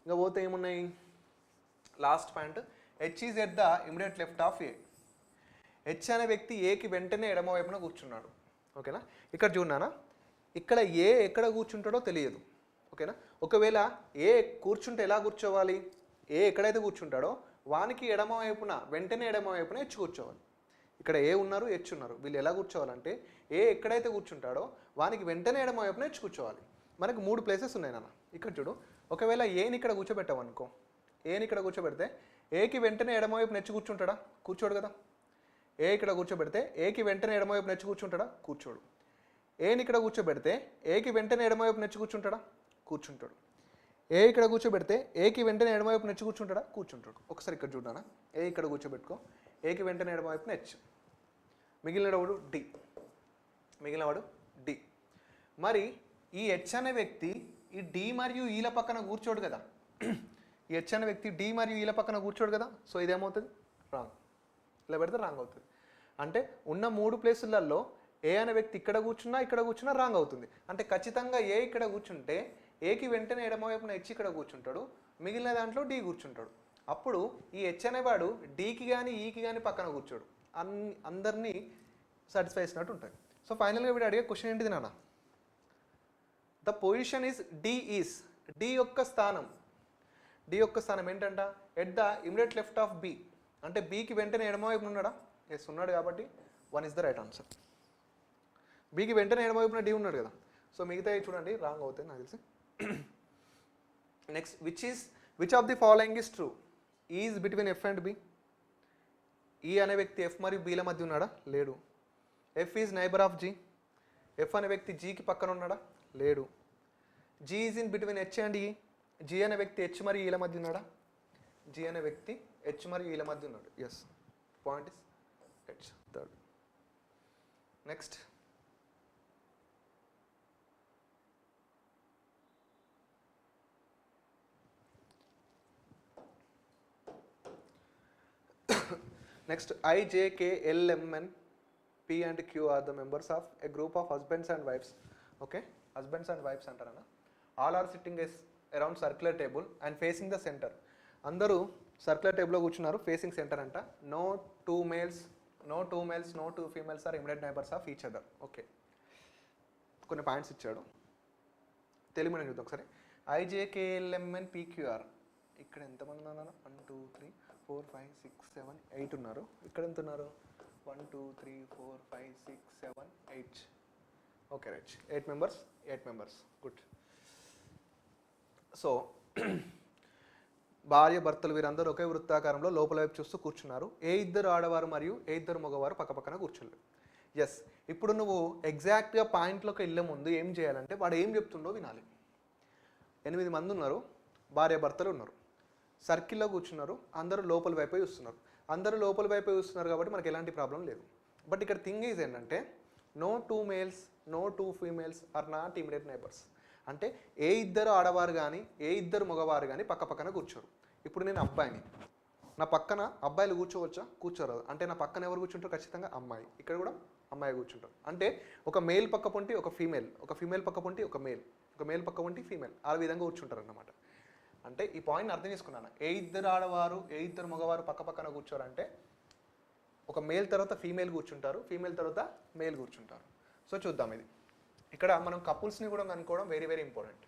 Speaker 1: ఇంకా పోతే ఏమున్నాయి? Last point. H is at the immediate left of A. H అనే వ్యక్తి ఏకి వెంటనే ఎడమ వైపున కూర్చున్నాడు. ఓకేనా? ఇక్కడ చూడనా, ఇక్కడ ఏ ఎక్కడ కూర్చుంటాడో తెలియదు. ఓకేనా? ఒకవేళ ఏ కూర్చుంటే ఎలా కూర్చోవాలి? ఏ ఎక్కడైతే కూర్చుంటాడో వానికి ఎడమ వైపున వెంటనే ఎడమ వైపున హెచ్ కూర్చోవాలి. ఇక్కడ ఏ ఉన్నారు హెచ్ ఉన్నారు, వీళ్ళు ఎలా కూర్చోవాలంటే ఏ ఎక్కడైతే కూర్చుంటాడో వానికి వెంటనే ఎడమ వైపున హెచ్ కూర్చోవాలి. మనకు 3 ప్లేసెస్ ఉన్నాయి నాన్న. ఇక్కడ చూడు, ఒకవేళ ఏని ఇక్కడ కూర్చోబెట్టావు అనుకో, ఏని ఇక్కడ కూర్చోబెడితే ఏకి వెంటనే ఎడమ వైపు నెచ్చి కూర్చుంటాడా? కూర్చోడు కదా. ఏ ఇక్కడ కూర్చోబెడితే ఏకి వెంటనే ఎడమ వైపు నెచ్చి కూర్చుంటాడా? కూర్చోడు. ఏని ఇక్కడ కూర్చోబెడితే ఏకి వెంటనే ఎడమ వైపు నెచ్చి కూర్చుంటాడా? కూర్చుంటాడు. ఏ ఇక్కడ కూర్చోబెడితే ఏకి వెంటనే ఎడమవైపు నెచ్చి కూర్చుంటాడా? కూర్చుంటాడు. ఒకసారి ఇక్కడ చూడానా, ఏ ఇక్కడ కూర్చోబెట్టుకో, ఏకి వెంటనే ఎడమవైపు నెచ్, మిగిలినవాడు డి, మిగిలినవాడు డి. మరి ఈ హెచ్ అనే వ్యక్తి ఈ డి మరియు ఈల పక్కన కూర్చోడు కదా. ఈ హెచ్ అనే వ్యక్తి డి మరియు ఈల పక్కన కూర్చోడు కదా. సో ఇదేమవుతుంది? రాంగ్. ఇలా పెడితే రాంగ్ అవుతుంది. అంటే ఉన్న 3 ప్లేసులలో ఏ అనే వ్యక్తి ఇక్కడ కూర్చున్నా రాంగ్ అవుతుంది. అంటే ఖచ్చితంగా ఏ ఇక్కడ కూర్చుంటే ఏకి వెంటనే ఎడమవైపున హెచ్ ఇక్కడ కూర్చుంటాడు, మిగిలిన దాంట్లో డి కూర్చుంటాడు. అప్పుడు ఈ హెచ్ అనేవాడు డికి కానీ ఈకి కానీ పక్కన కూర్చోడు, అందరినీ సాటిస్ఫై చేసినట్టు ఉంటుంది. సో ఫైనల్గా వీడు అడిగే క్వశ్చన్ ఏంటిది నాన్న? The position is D is, D యొక్క స్థానం ఏంటంట? At the immediate left of B. అంటే బికి వెంటనే ఎడమవైపున ఉన్నాడా? ఎస్ ఉన్నాడు, కాబట్టి 1 ఇస్ ద రైట్ ఆన్సర్. బికి వెంటనే ఎడమవైపున డి ఉన్నాడు కదా. సో మిగతా చూడండి రాంగ్ అవుతుంది నాకు తెలిసి. Next, which of the following is true? Is between F and B. E అనే వ్యక్తి ఎఫ్ మరియు బిల మధ్య ఉన్నాడా? లేడు. F is neighbour of G. F అనే వ్యక్తి జీకి పక్కన ఉన్నాడా? లేడు. G is in between H and E. G అనే వ్యక్తి హెచ్ మరియు ఈల మధ్య ఉన్నాడా? జీ అనే వ్యక్తి హెచ్ మరియు ఈల మధ్య ఉన్నాడు. Yes, point is H. Third. Next, next, I, J, K, L, M, N, P and Q are the members of a group of husbands and wives. Okay, husbands and wives antarana. All are sitting around circular table and facing the center. Andaru circular table lo కూర్చున్నారు, facing center anta. No two males, no two females are immediate neighbors of each other. Okay, కొన్ని పాయింట్స్ ఇచ్చాడు, తెలుగు మనం చూద్దాం ఒకసారి. I, J, K, L, M, N, P, Q, R. ఇక్కడ ఎంతమంది ఉన్నారు? 1 2 3 4 5 6 7 8 ఉన్నారు. ఇక్కడ ఎంత ఉన్నారు? 1 2 3 4 5 6 7 8. Okay right, 8 members. Good. So భార్య భర్తలు వీరందరూ ఒకే వృత్తాకారంలో లోపల వైపు చూస్తూ కూర్చున్నారు. ఏ ఇద్దరు ఆడవారు మరియు ఏ ఇద్దరు మగవారు పక్కపక్కన కూర్చున్నారు. ఎస్, ఇప్పుడు నువ్వు ఎగ్జాక్ట్గా పాయింట్లోకి వెళ్ళే ముందు ఏం చేయాలంటే వాడు ఏం చెప్తుండో వినాలి. 8 మంది ఉన్నారు, భార్య భర్తలు ఉన్నారు, సర్కిల్లో కూర్చున్నారు, అందరూ లోపల వైపు చూస్తున్నారు కాబట్టి మనకి ఎలాంటి ప్రాబ్లం లేదు. బట్ ఇక్కడ థింగ్ ఈజ్ ఏంటంటే no two males, no two females are not immediate neighbours. అంటే ఏ ఇద్దరు ఆడవారు కానీ ఏ ఇద్దరు మగవారు కానీ పక్కన కూర్చోరు. ఇప్పుడు నేను అబ్బాయిని, నా పక్కన అబ్బాయిలు కూర్చోవచ్చా? కూర్చోరాదు. అంటే నా పక్కన ఎవరు కూర్చుంటారు? ఖచ్చితంగా అమ్మాయి. ఇక్కడ కూడా అమ్మాయి కూర్చుంటారు. అంటే ఒక మేల్ పక్క పొంటి ఒక ఫీమేల్, ఒక ఫీమేల్ పక్క పొంటి ఒక మేల్, ఒక మేల్ పక్క పొంటి ఫీమేల్, ఆ విధంగా కూర్చుంటారు అన్నమాట. అంటే ఈ పాయింట్ అర్థం చేసుకున్నాను. ఏ ఇద్దరు ఆడవారు ఏ ఇద్దరు మగవారు పక్కన కూర్చోరంటే ఒక మేల్ తర్వాత ఫీమేల్ కూర్చుంటారు, ఫీమేల్ తర్వాత మేల్ కూర్చుంటారు. సో చూద్దాం ఇది. ఇక్కడ మనం కపుల్స్ని కూడా కనుక్కోవడం వెరీ వెరీ ఇంపార్టెంట్.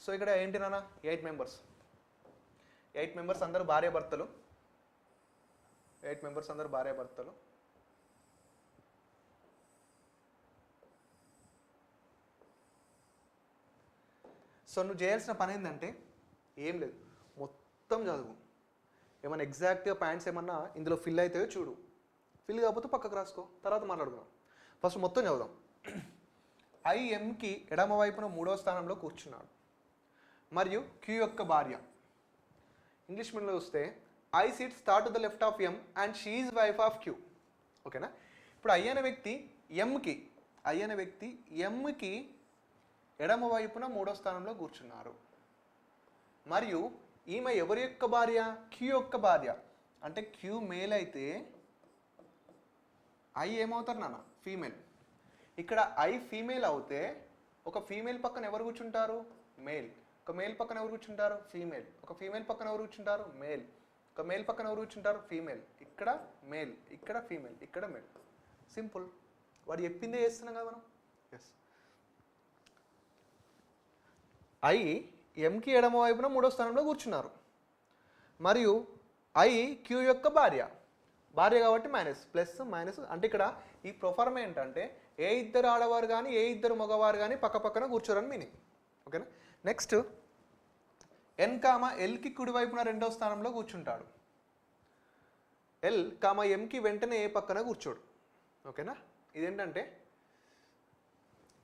Speaker 1: సో ఇక్కడ ఏంటి నాన్న? 8 మెంబర్స్ అందరూ భార్య భర్తలు. 8 మెంబర్స్ అందరూ భార్య భర్తలు. సో నువ్వు చేయాల్సిన పని ఏంటంటే ఏం లేదు, మొత్తం చదువు. ఏమైనా ఎగ్జాక్ట్గా పాయింట్స్ ఏమన్నా ఇందులో ఫిల్ అవుతాయో చూడు, ఫిల్ కాకపోతే పక్కకు రాసుకో, తర్వాత మాట్లాడుకుందాం. ఫస్ట్ మొత్తం చదువుదాం. ఐఎంకి ఎడమ వైపున 3వ స్థానంలో కూర్చున్నాడు మరియు క్యూ యొక్క భార్య. ఇంగ్లీష్ మీడియంలో చూస్తే I SIT start to the left of M and she is wife of Q. ఓకేనా? ఇప్పుడు ఐ అనే వ్యక్తి ఎంకి ఎడమ వైపున 3వ స్థానంలో కూర్చున్నారు మరియు ఈమె ఎవరి యొక్క భార్య? క్యూ యొక్క భార్య. అంటే క్యూ మేల్ అయితే ఐ ఏమవుతారు నాన్న? ఫీమేల్. ఇక్కడ ఐ ఫీమేల్ అవుతే ఒక ఫీమేల్ పక్కన ఎవరు కూర్చుంటారు? మేల్. ఒక మేల్ పక్కన ఎవరు కూర్చుంటారు? ఫీమేల్. ఒక ఫీమేల్ పక్కన ఎవరు కూర్చుంటారు? మేల్. ఒక మేల్ పక్కన ఎవరు కూర్చుంటారు? ఫీమేల్. ఇక్కడ మేల్, ఇక్కడ ఫీమేల్, ఇక్కడ మేల్. సింపుల్. వాడు చెప్పిందే చేస్తున్నాం కదా మనం. ఎస్, ఐ ఎంకి ఎడమ వైపున 3వ స్థానంలో కూర్చున్నారు మరియు ఐ క్యూ యొక్క భార్య కాబట్టి మైనస్ ప్లస్ మైనస్ అంటే ఇక్కడ ఈ ప్రొఫార్మ్ ఏంటంటే ఏ ఇద్దరు ఆడవారు కానీ ఏ ఇద్దరు మగవారు కానీ పక్క పక్కన కూర్చోరని మీనింగ్. ఓకేనా. నెక్స్ట్ ఎన్ కామ ఎల్కి కుడివైపున రెండవ స్థానంలో కూర్చుంటాడు. ఎల్ కామ ఎంకి వెంటనే ఏ పక్కన కూర్చోడు. ఓకేనా. ఇదేంటంటే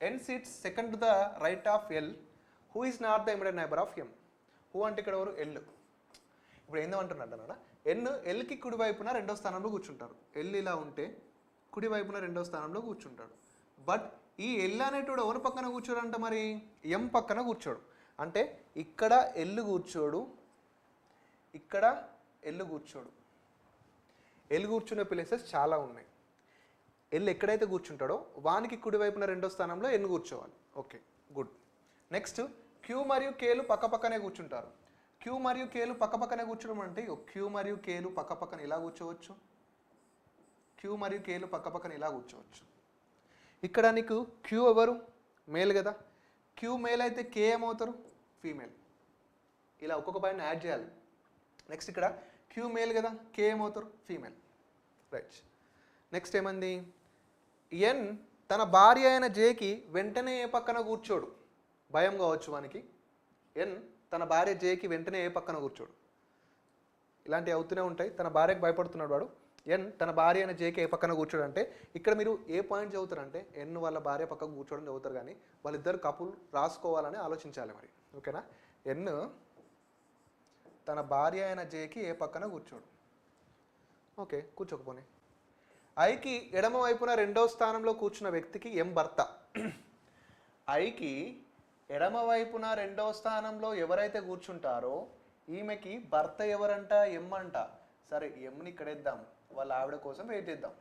Speaker 1: N seats second to the right of L who is not the immediate neighbour of M. Who అంటే ఇక్కడ ఎవరు? ఎల్. ఇప్పుడు ఏందంటున్నాడు ఎన్ ఎల్కి కుడివైపున రెండో స్థానంలో కూర్చుంటారు. ఎల్ ఇలా ఉంటే కుడివైపున రెండో స్థానంలో కూర్చుంటాడు. బట్ ఈ ఎల్ అనేటోడు ఎవరు పక్కన కూర్చోడంట? మరి ఎం పక్కన కూర్చోడు. అంటే ఇక్కడ ఎల్ కూర్చోడు, ఇక్కడ ఎల్ కూర్చోడు. ఎల్ కూర్చునే ప్లేసెస్ చాలా ఉన్నాయి. ఎల్ ఎక్కడైతే కూర్చుంటాడో వానికి కుడివైపున రెండో స్థానంలో ఎన్ కూర్చోవాలి. Okay, good. నెక్స్ట్ క్యూ మరియు కేలు పక్కపక్కనే కూర్చుంటారు. క్యూ మరియు కేలు పక్కపక్కనే కూర్చోడం అంటే క్యూ మరియు కేలు పక్కపక్కన ఇలా కూర్చోవచ్చు, క్యూ మరియు కేలు పక్కపక్కన ఇలా కూర్చోవచ్చు. ఇక్కడ నీకు క్యూ ఎవరు? మేల్ కదా. క్యూ మేల్ అయితే కే ఏమవుతారు? ఫీమేల్. ఇలా ఒక్కొక్క పాయింట్ యాడ్ చేయాలి. నెక్స్ట్ ఇక్కడ క్యూ మేల్ కదా, కే ఏమవుతారు? ఫీమేల్. రైట్. నెక్స్ట్ ఏమంది? ఎన్ తన భార్య అయిన జేకి వెంటనే ఏ పక్కన కూర్చోడు. భయం కావచ్చు వానికి. ఎన్ తన భార్య జేకి వెంటనే ఏ పక్కన కూర్చోడు. ఇలాంటివి అవుతూనే ఉంటాయి. తన భార్యకు భయపడుతున్నాడు వాడు. ఎన్ తన భార్య అయిన జేకి ఏ పక్కన కూర్చోడు అంటే ఇక్కడ మీరు ఏ పాయింట్ చదువుతారంటే ఎన్ వాళ్ళ భార్య పక్కకు కూర్చోవడం చదువుతారు, కానీ వాళ్ళిద్దరు కపుల్ రాసుకోవాలని ఆలోచించాలి మరి. ఓకేనా. ఎన్ తన భార్య అయిన జేకి ఏ పక్కన కూర్చోడు. ఓకే, కూర్చోకపోనే. ఐకి ఎడమ వైపున రెండో స్థానంలో కూర్చున్న వ్యక్తికి ఎం భర్త. ఐకి ఎడమ వైపున రెండవ స్థానంలో ఎవరైతే కూర్చుంటారో ఈమెకి భర్త ఎవరంట? ఎం అంట. సరే, ఎంని ఇక్కడ ఇద్దాం, వాళ్ళ ఆవిడ కోసం వెయిట్ చేద్దాం.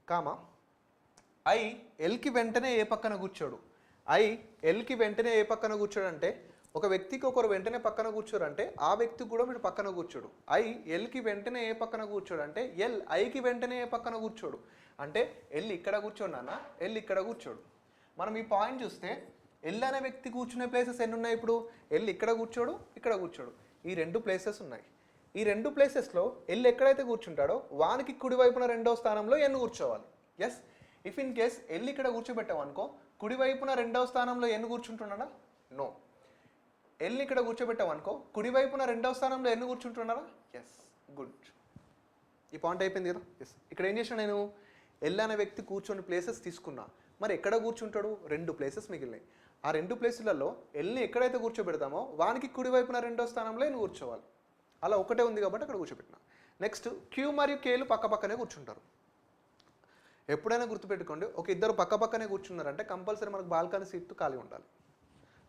Speaker 1: కామా ఐ ఎల్కి వెంటనే ఏ పక్కన కూర్చోడు. ఐ ఎల్కి వెంటనే ఏ పక్కన కూర్చోడు అంటే ఒక వ్యక్తికి ఒకరు వెంటనే పక్కన కూర్చోరు అంటే ఆ వ్యక్తి కూడా మీరు పక్కన కూర్చోడు. ఐ ఎల్కి వెంటనే ఏ పక్కన కూర్చోడు అంటే ఎల్ ఐకి వెంటనే ఏ పక్కన కూర్చోడు. అంటే ఎల్ ఇక్కడ కూర్చోడు నాన్న, ఎల్ ఇక్కడ కూర్చోడు. మనం ఈ పాయింట్ చూస్తే ఎల్ అనే వ్యక్తి కూర్చునే ప్లేసెస్ ఎన్ని ఉన్నాయి? ఇప్పుడు ఎల్ ఇక్కడ కూర్చోడు, ఇక్కడ కూర్చోడు. ఈ రెండు ప్లేసెస్ ఉన్నాయి. ఈ రెండు ప్లేసెస్లో ఎల్ ఎక్కడైతే కూర్చుంటాడో వానికి కుడివైపున రెండో స్థానంలో ఎన్ కూర్చోవాలి. Yes, if in case L ఇక్కడ కూర్చోబెట్టావు అనుకో, కుడివైపున రెండవ స్థానంలో ఎన్ కూర్చుంటున్నాడా? నో. ఎల్ ఇక్కడ కూర్చోబెట్టావు అనుకో, కుడివైపున రెండవ స్థానంలో ఎన్ కూర్చుంటున్నాడా? Yes, good. ఈ పాయింట్ అయిపోయింది కదా. ఎస్, ఇక్కడ ఏం చేసిన నేను ఎల్ అనే వ్యక్తి కూర్చొని ప్లేసెస్ తీసుకున్నా. మరి ఎక్కడ కూర్చుంటాడు? రెండు ప్లేసెస్ మిగిలినాయి. ఆ రెండు ప్లేసులలో ఎల్ని ఎక్కడైతే కూర్చోబెడతామో వానికి కుడివైపున రెండో స్థానంలో ఎన్ కూర్చోవాలి. అలా ఒకటే ఉంది కాబట్టి అక్కడ కూర్చోబెట్టిన. నెక్స్ట్ క్యూ మరియు కేలు పక్క పక్కనే కూర్చుంటారు. ఎప్పుడైనా గుర్తుపెట్టుకోండి, ఒక ఇద్దరు పక్క పక్కనే కూర్చున్నారంటే కంపల్సరీ మనకు బాల్కనీ సీట్ ఖాళీ ఉండాలి.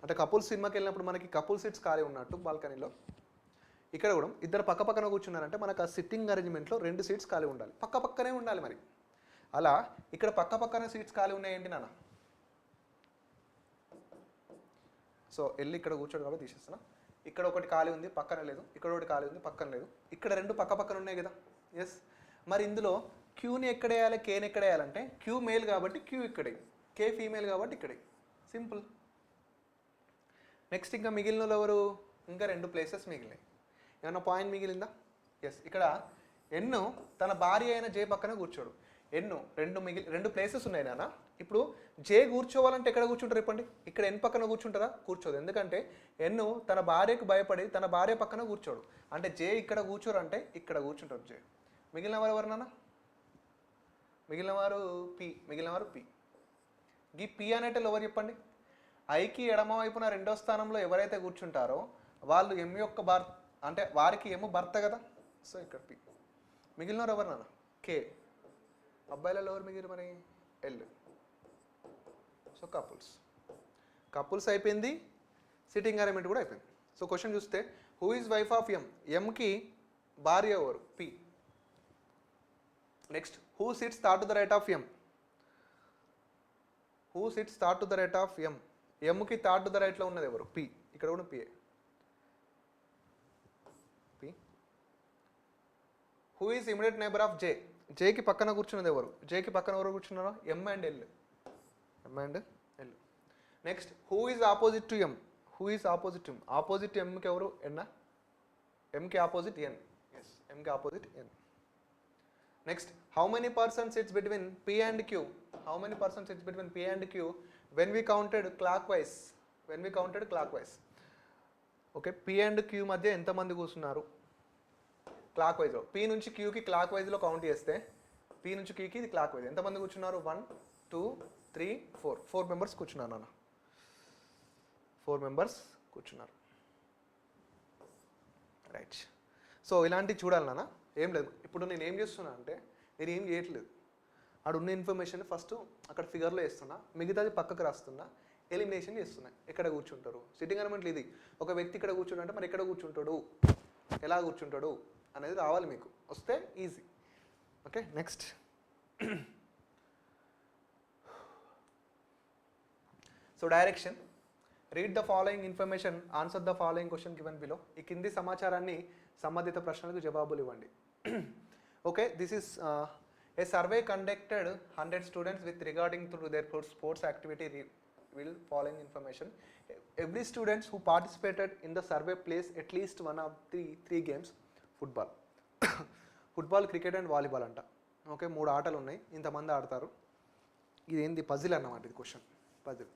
Speaker 1: అంటే కపుల్ సినిమాకి వెళ్ళినప్పుడు మనకి కపుల్ సీట్స్ ఖాళీ ఉన్నట్టు బాల్కనీలో ఇక్కడ కూడా ఇద్దరు పక్క పక్కన కూర్చున్నారంటే మనకు ఆ సిట్టింగ్ అరేంజ్మెంట్లో రెండు సీట్స్ ఖాళీ ఉండాలి, పక్క పక్కనే ఉండాలి. మరి అలా ఇక్కడ పక్క పక్కన సీట్స్ ఖాళీ ఉన్నాయి ఏంటి నాన్న? సో వెళ్ళి ఇక్కడ కూర్చోడు కాబట్టి తీసేస్తున్నా. ఇక్కడ ఒకటి ఖాళీ ఉంది, పక్కన లేదు. ఇక్కడ ఒకటి ఖాళీ ఉంది, పక్కన లేదు. ఇక్కడ రెండు పక్క పక్కన ఉన్నాయి కదా. ఎస్, మరి ఇందులో క్యూని ఎక్కడ వేయాలి, కేని ఎక్కడ వేయాలంటే క్యూ మేల్ కాబట్టి క్యూ ఇక్కడే, కే ఫీమేల్ కాబట్టి ఇక్కడే. సింపుల్. నెక్స్ట్ ఇంకా మిగిలిన ఎవరు? ఇంకా రెండు ప్లేసెస్ మిగిలినాయి. ఏమన్నా పాయింట్ మిగిలిందా? ఎస్, ఇక్కడ ఎన్ను తన భార్య అయిన జే పక్కన కూర్చోడు. ఎన్ను రెండు ప్లేసెస్ ఉన్నాయి నాన్న. ఇప్పుడు జే కూర్చోవాలంటే ఎక్కడ కూర్చుంటారు చెప్పండి? ఇక్కడ ఎన్ పక్కన కూర్చుంటారా? కూర్చోదు. ఎందుకంటే ఎన్ను తన భార్యకు భయపడి తన భార్య పక్కన కూర్చోడు. అంటే జే ఇక్కడ కూర్చోరు అంటే ఇక్కడ కూర్చుంటారు జే. మిగిలిన వారు ఎవరు నాన్న? మిగిలిన వారు పి. ఈ పి అనేటోళ్ళు ఎవరు చెప్పండి? ఐకి ఎడమ వైపున రెండో స్థానంలో ఎవరైతే కూర్చుంటారో వాళ్ళు ఎమ్ యొక్క భర్త, అంటే వారికి ఎమ్ భర్త కదా. సో ఇక్కడ పి. మిగిలిన వారు ఎవరు నాన్న? కే. అబ్బాయిలలో ఎవరు మిగిలిన మరి? ఎల్. సో కపుల్స్ అయిపోయింది, సిట్టింగ్ అరేంజ్మెంట్ కూడా అయిపోయింది. సో క్వశ్చన్ చూస్తే who is wife of M? ఎంకి భార్య ఎవరు? P. Next who sits third to the right of M? Who sits third to the right of M? ఎంకి థర్డ్ టు ద రైట్లో ఉన్నది ఎవరు? పి. ఇక్కడ కూడా P A. P. Who is immediate neighbour of J? జేకి పక్కన కూర్చున్నది ఎవరు? జేకి పక్కన ఎవరు కూర్చున్నారో? M and L. Next who is opposite to M? Who is opposite M? Opposite ఎంకి ఎవరు? ఎన్నా. mకి ఆపోజిట్ n. yes, mకి opposite n. next, how many person sits between p and q? how many person sits between p and q when we counted clockwise? Okay, p and q మధ్య ఎంతమంది కూర్చున్నారు క్లాక్ వైజ్లో? p నుంచి qకి క్లాక్ వైజ్లో కౌంట్ చేస్తే p నుంచి qకి ఇది క్లాక్ వైజ్ ఎంతమంది కూర్చున్నారు? 1 2 3 4 మెంబర్స్ కూర్చున్నారు నాన్న. 4 మెంబర్స్ కూర్చున్నారు. రైట్. సో ఇలాంటివి చూడాలి నాన్న. ఏం లేదు, ఇప్పుడు నేను ఏం చేస్తున్నా అంటే నేను ఏం చేయట్లేదు, అక్కడ ఉన్న ఇన్ఫర్మేషన్ ఫస్ట్ అక్కడ ఫిగర్లో వేస్తున్నా, మిగతాది పక్కకు రాస్తున్నా, ఎలిమినేషన్ చేస్తున్నా. ఎక్కడ కూర్చుంటారు సిట్టింగ్ అరేంజ్మెంట్లు ఇది. ఒక వ్యక్తి ఇక్కడ కూర్చుంటే మరి ఎక్కడ కూర్చుంటాడు, ఎలా కూర్చుంటాడు అనేది రావాలి మీకు. వస్తే easy. Okay, next. So direction, read the following information, answer the following question given below. ఈ కింది సమాచారాన్ని సంబంధిత ప్రశ్నలకు జవాబులు ఇవ్వండి. Okay, this is a survey conducted 100 students with regarding to their sports activity will following information. Every students who participated in the survey plays at least one of the three games. Football cricket and volleyball అంట. ఓకే, 3 ఆటలు ఉన్నాయి, ఇంతమంది ఆడతారు. ఇది ఏంది? పజిల్ అన్నమాట. ఇది క్వశ్చన్ పజిల్.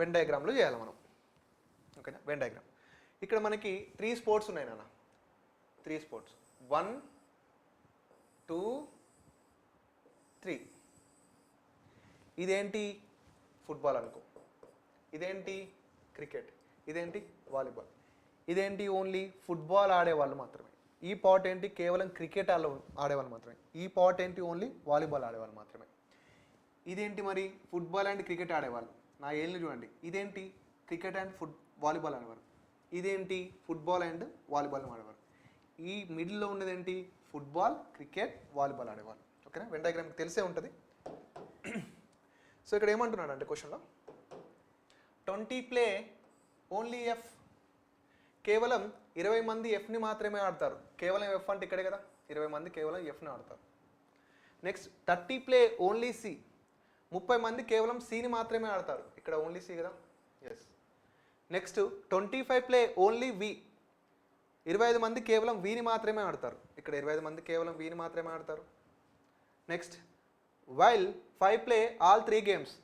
Speaker 1: వెన్ డయాగ్రామ్లో చేయాలి మనం. ఓకేనా, వెన్ డయాగ్రామ్. ఇక్కడ మనకి 3 స్పోర్ట్స్ ఉన్నాయి నాన్న. 3 స్పోర్ట్స్, 1 2 3. ఇదేంటి? ఫుట్బాల్ అనుకో. ఇదేంటి? క్రికెట్. ఇదేంటి? వాలీబాల్. ఇదేంటి? ఓన్లీ ఫుట్బాల్ ఆడేవాళ్ళు మాత్రమే. ఈ పార్ట్ ఏంటి? కేవలం క్రికెట్ ఆడేవాళ్ళు మాత్రమే. ఈ పార్ట్ ఏంటి? ఓన్లీ వాలీబాల్ ఆడేవాళ్ళు మాత్రమే. ఇదేంటి మరి? ఫుట్బాల్ అండ్ క్రికెట్ ఆడేవాళ్ళు. నా ఏళ్ళు చూడండి. ఇదేంటి? క్రికెట్ అండ్ వాలీబాల్ ఆడేవారు. ఇదేంటి? ఫుట్బాల్ అండ్ వాలీబాల్ ఆడేవారు. ఈ మిడిల్లో ఉన్నదేంటి? ఫుట్బాల్, క్రికెట్, వాలీబాల్ ఆడేవాళ్ళు. ఓకేనా, వెన్ డయాగ్రామ్ తెలిసే ఉంటుంది. సో ఇక్కడ ఏమంటున్నాడు అంటే క్వశ్చన్లో 20 ప్లే ఓన్లీ ఎఫ్. కేవలం 20 మంది ఎఫ్ని మాత్రమే ఆడతారు. కేవలం ఎఫ్ అంటే ఇక్కడే కదా, 20 మంది కేవలం ఎఫ్ని ఆడతారు. Next 30 play only C. 30 మంది కేవలం సిని మాత్రమే ఆడతారు. ఇక్కడ ఓన్లీ సి కదా, yes. Next 25 play only V. 25 మంది కేవలం విని మాత్రమే ఆడతారు. ఇక్కడ 25 మంది కేవలం విని మాత్రమే ఆడతారు. Next while 5 play all 3 games.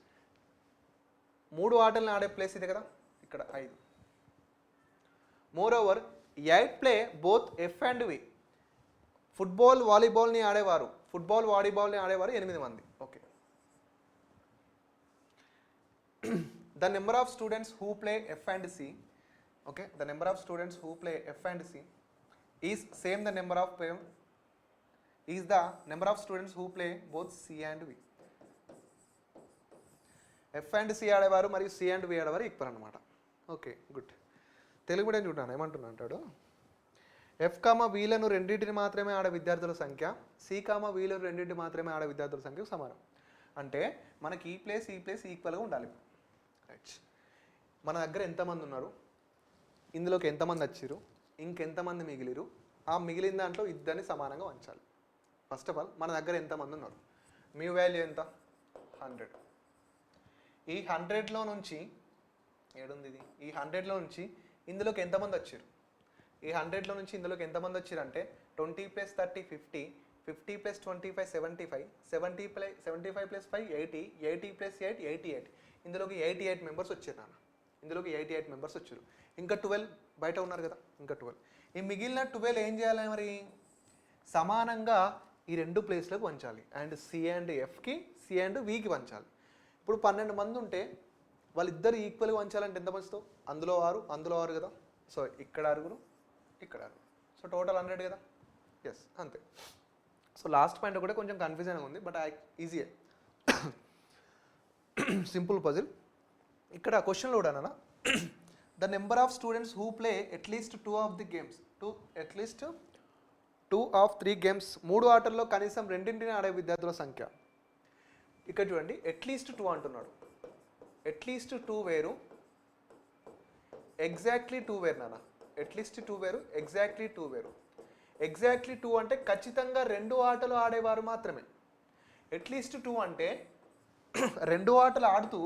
Speaker 1: 3 ఆటలను ఆడే ప్లేస్ ఇది కదా, ఇక్కడ 5. More over 8 play both F and V. Football వాలీబాల్ని ఆడేవారు 8 మంది. Okay. The number of students who play F and C. Okay, the number of students who play F and C is same the number of is the number of students who play both C and V. F and C ఆడేవారు మరియు సి అండ్ వి ఆడేవారు ఈక్వల్ అనమాట. Okay, good. తెలుగు మీడియం చూడాను ఏమంటున్నా అంటాడు. ఎఫ్ కామ వీలను రెండింటిని మాత్రమే ఆడే విద్యార్థుల సంఖ్య సి కామ వీలను రెండింటిని మాత్రమే ఆడే విద్యార్థుల సంఖ్యకు సమానం. అంటే మనకి ఈ ప్లేస్ ఈక్వల్గా ఉండాలి. రైట్. మన దగ్గర ఎంతమంది ఉన్నారు, ఇందులోకి ఎంతమంది వచ్చారు, ఇంకెంతమంది మిగిలిరు, ఆ మిగిలిన దాంట్లో ఇద్దరిని సమానంగా ఉంచాలి. ఫస్ట్ ఆఫ్ ఆల్ మన దగ్గర ఎంతమంది ఉన్నారు, మీ వాల్యూ ఎంత? 100. ఈ 100లో నుంచి ఏడుంది ఇది, ఈ 100లో నుంచి ఇందులోకి ఎంతమంది వచ్చారు, ఈ 100లో నుంచి ఇందులోకి ఎంతమంది వచ్చారు అంటే 20 + 30 50, 50 + 25 75, 75 + 5 80, 80 + 8 88. ఇందులోకి 88 మెంబర్స్ వచ్చారు నాన్న. ఇందులోకి 88 మెంబర్స్ వచ్చారు. ఇంకా 12 బయట ఉన్నారు కదా, ఇంకా 12. ఈ మిగిలిన 12 ఏం చేయాలి మరి? సమానంగా ఈ 2 ప్లేస్లకు పంచాలి. అండ్ సి అండ్ ఎఫ్కి, సి అండ్ వికి పంచాలి. ఇప్పుడు 12 మంది ఉంటే వాళ్ళిద్దరు ఈక్వల్గా పంచాలంటే ఎంత పంచుతావు? అందులో 6, అందులో 6 కదా. సో ఇక్కడ 6, ఇక్కడ 6. సో టోటల్ 100 కదా. ఎస్, అంతే. సో లాస్ట్ పాయింట్ కూడా కొంచెం కన్ఫ్యూజన్గా ఉంది, బట్ ఈజీయే. Simple puzzle. ఇక్కడ క్వశ్చన్లో కూడా అన్న the number of students who play at least 2 of the games, at least 2 of 3 games. 3 ఆటల్లో కనీసం రెండింటిని ఆడే విద్యార్థుల సంఖ్య. ఇక్కడ చూడండి, అట్లీస్ట్ 2 అంటున్నాడు. అట్లీస్ట్ 2 వేరు, ఎగ్జాక్ట్లీ 2 వేరు నాన్న. అట్లీస్ట్ 2 వేరు, ఎగ్జాక్ట్లీ 2 వేరు. ఎగ్జాక్ట్లీ 2 అంటే ఖచ్చితంగా 2 ఆటలు ఆడేవారు మాత్రమే. అట్లీస్ట్ 2 అంటే 2 ఆటలు ఆడుతూ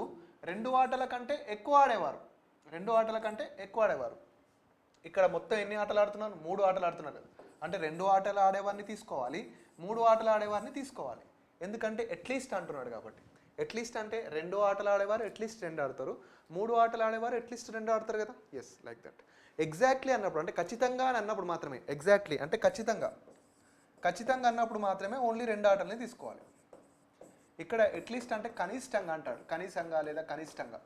Speaker 1: 2 ఆటల కంటే ఎక్కువ ఆడేవారు, 2 ఆటల కంటే ఎక్కువ ఆడేవారు. ఇక్కడ మొత్తం ఎన్ని ఆటలు ఆడుతున్నారు? 3 ఆటలు ఆడుతున్నారు కదా. అంటే 2 ఆటలు ఆడేవారిని తీసుకోవాలి, 3 ఆటలు ఆడేవారిని తీసుకోవాలి. ఎందుకంటే అట్లీస్ట్ అంటున్నాడు కాబట్టి. అట్లీస్ట్ అంటే 2 ఆటలు ఆడేవారు అట్లీస్ట్ 2 ఆడతారు, 3 ఆటలు ఆడేవారు అట్లీస్ట్ 2 ఆడతారు కదా. Yes, like that. ఎగ్జాక్ట్లీ అన్నప్పుడు అంటే ఖచ్చితంగా అని అన్నప్పుడు మాత్రమే, ఎగ్జాక్ట్లీ అంటే ఖచ్చితంగా అన్నప్పుడు మాత్రమే ఓన్లీ 2 ఆటలని తీసుకోవాలి. ఇక్కడ అట్లీస్ట్ అంటే కనిష్టంగా అంటాడు, కనీసంగా లేదా కనిష్టంగా.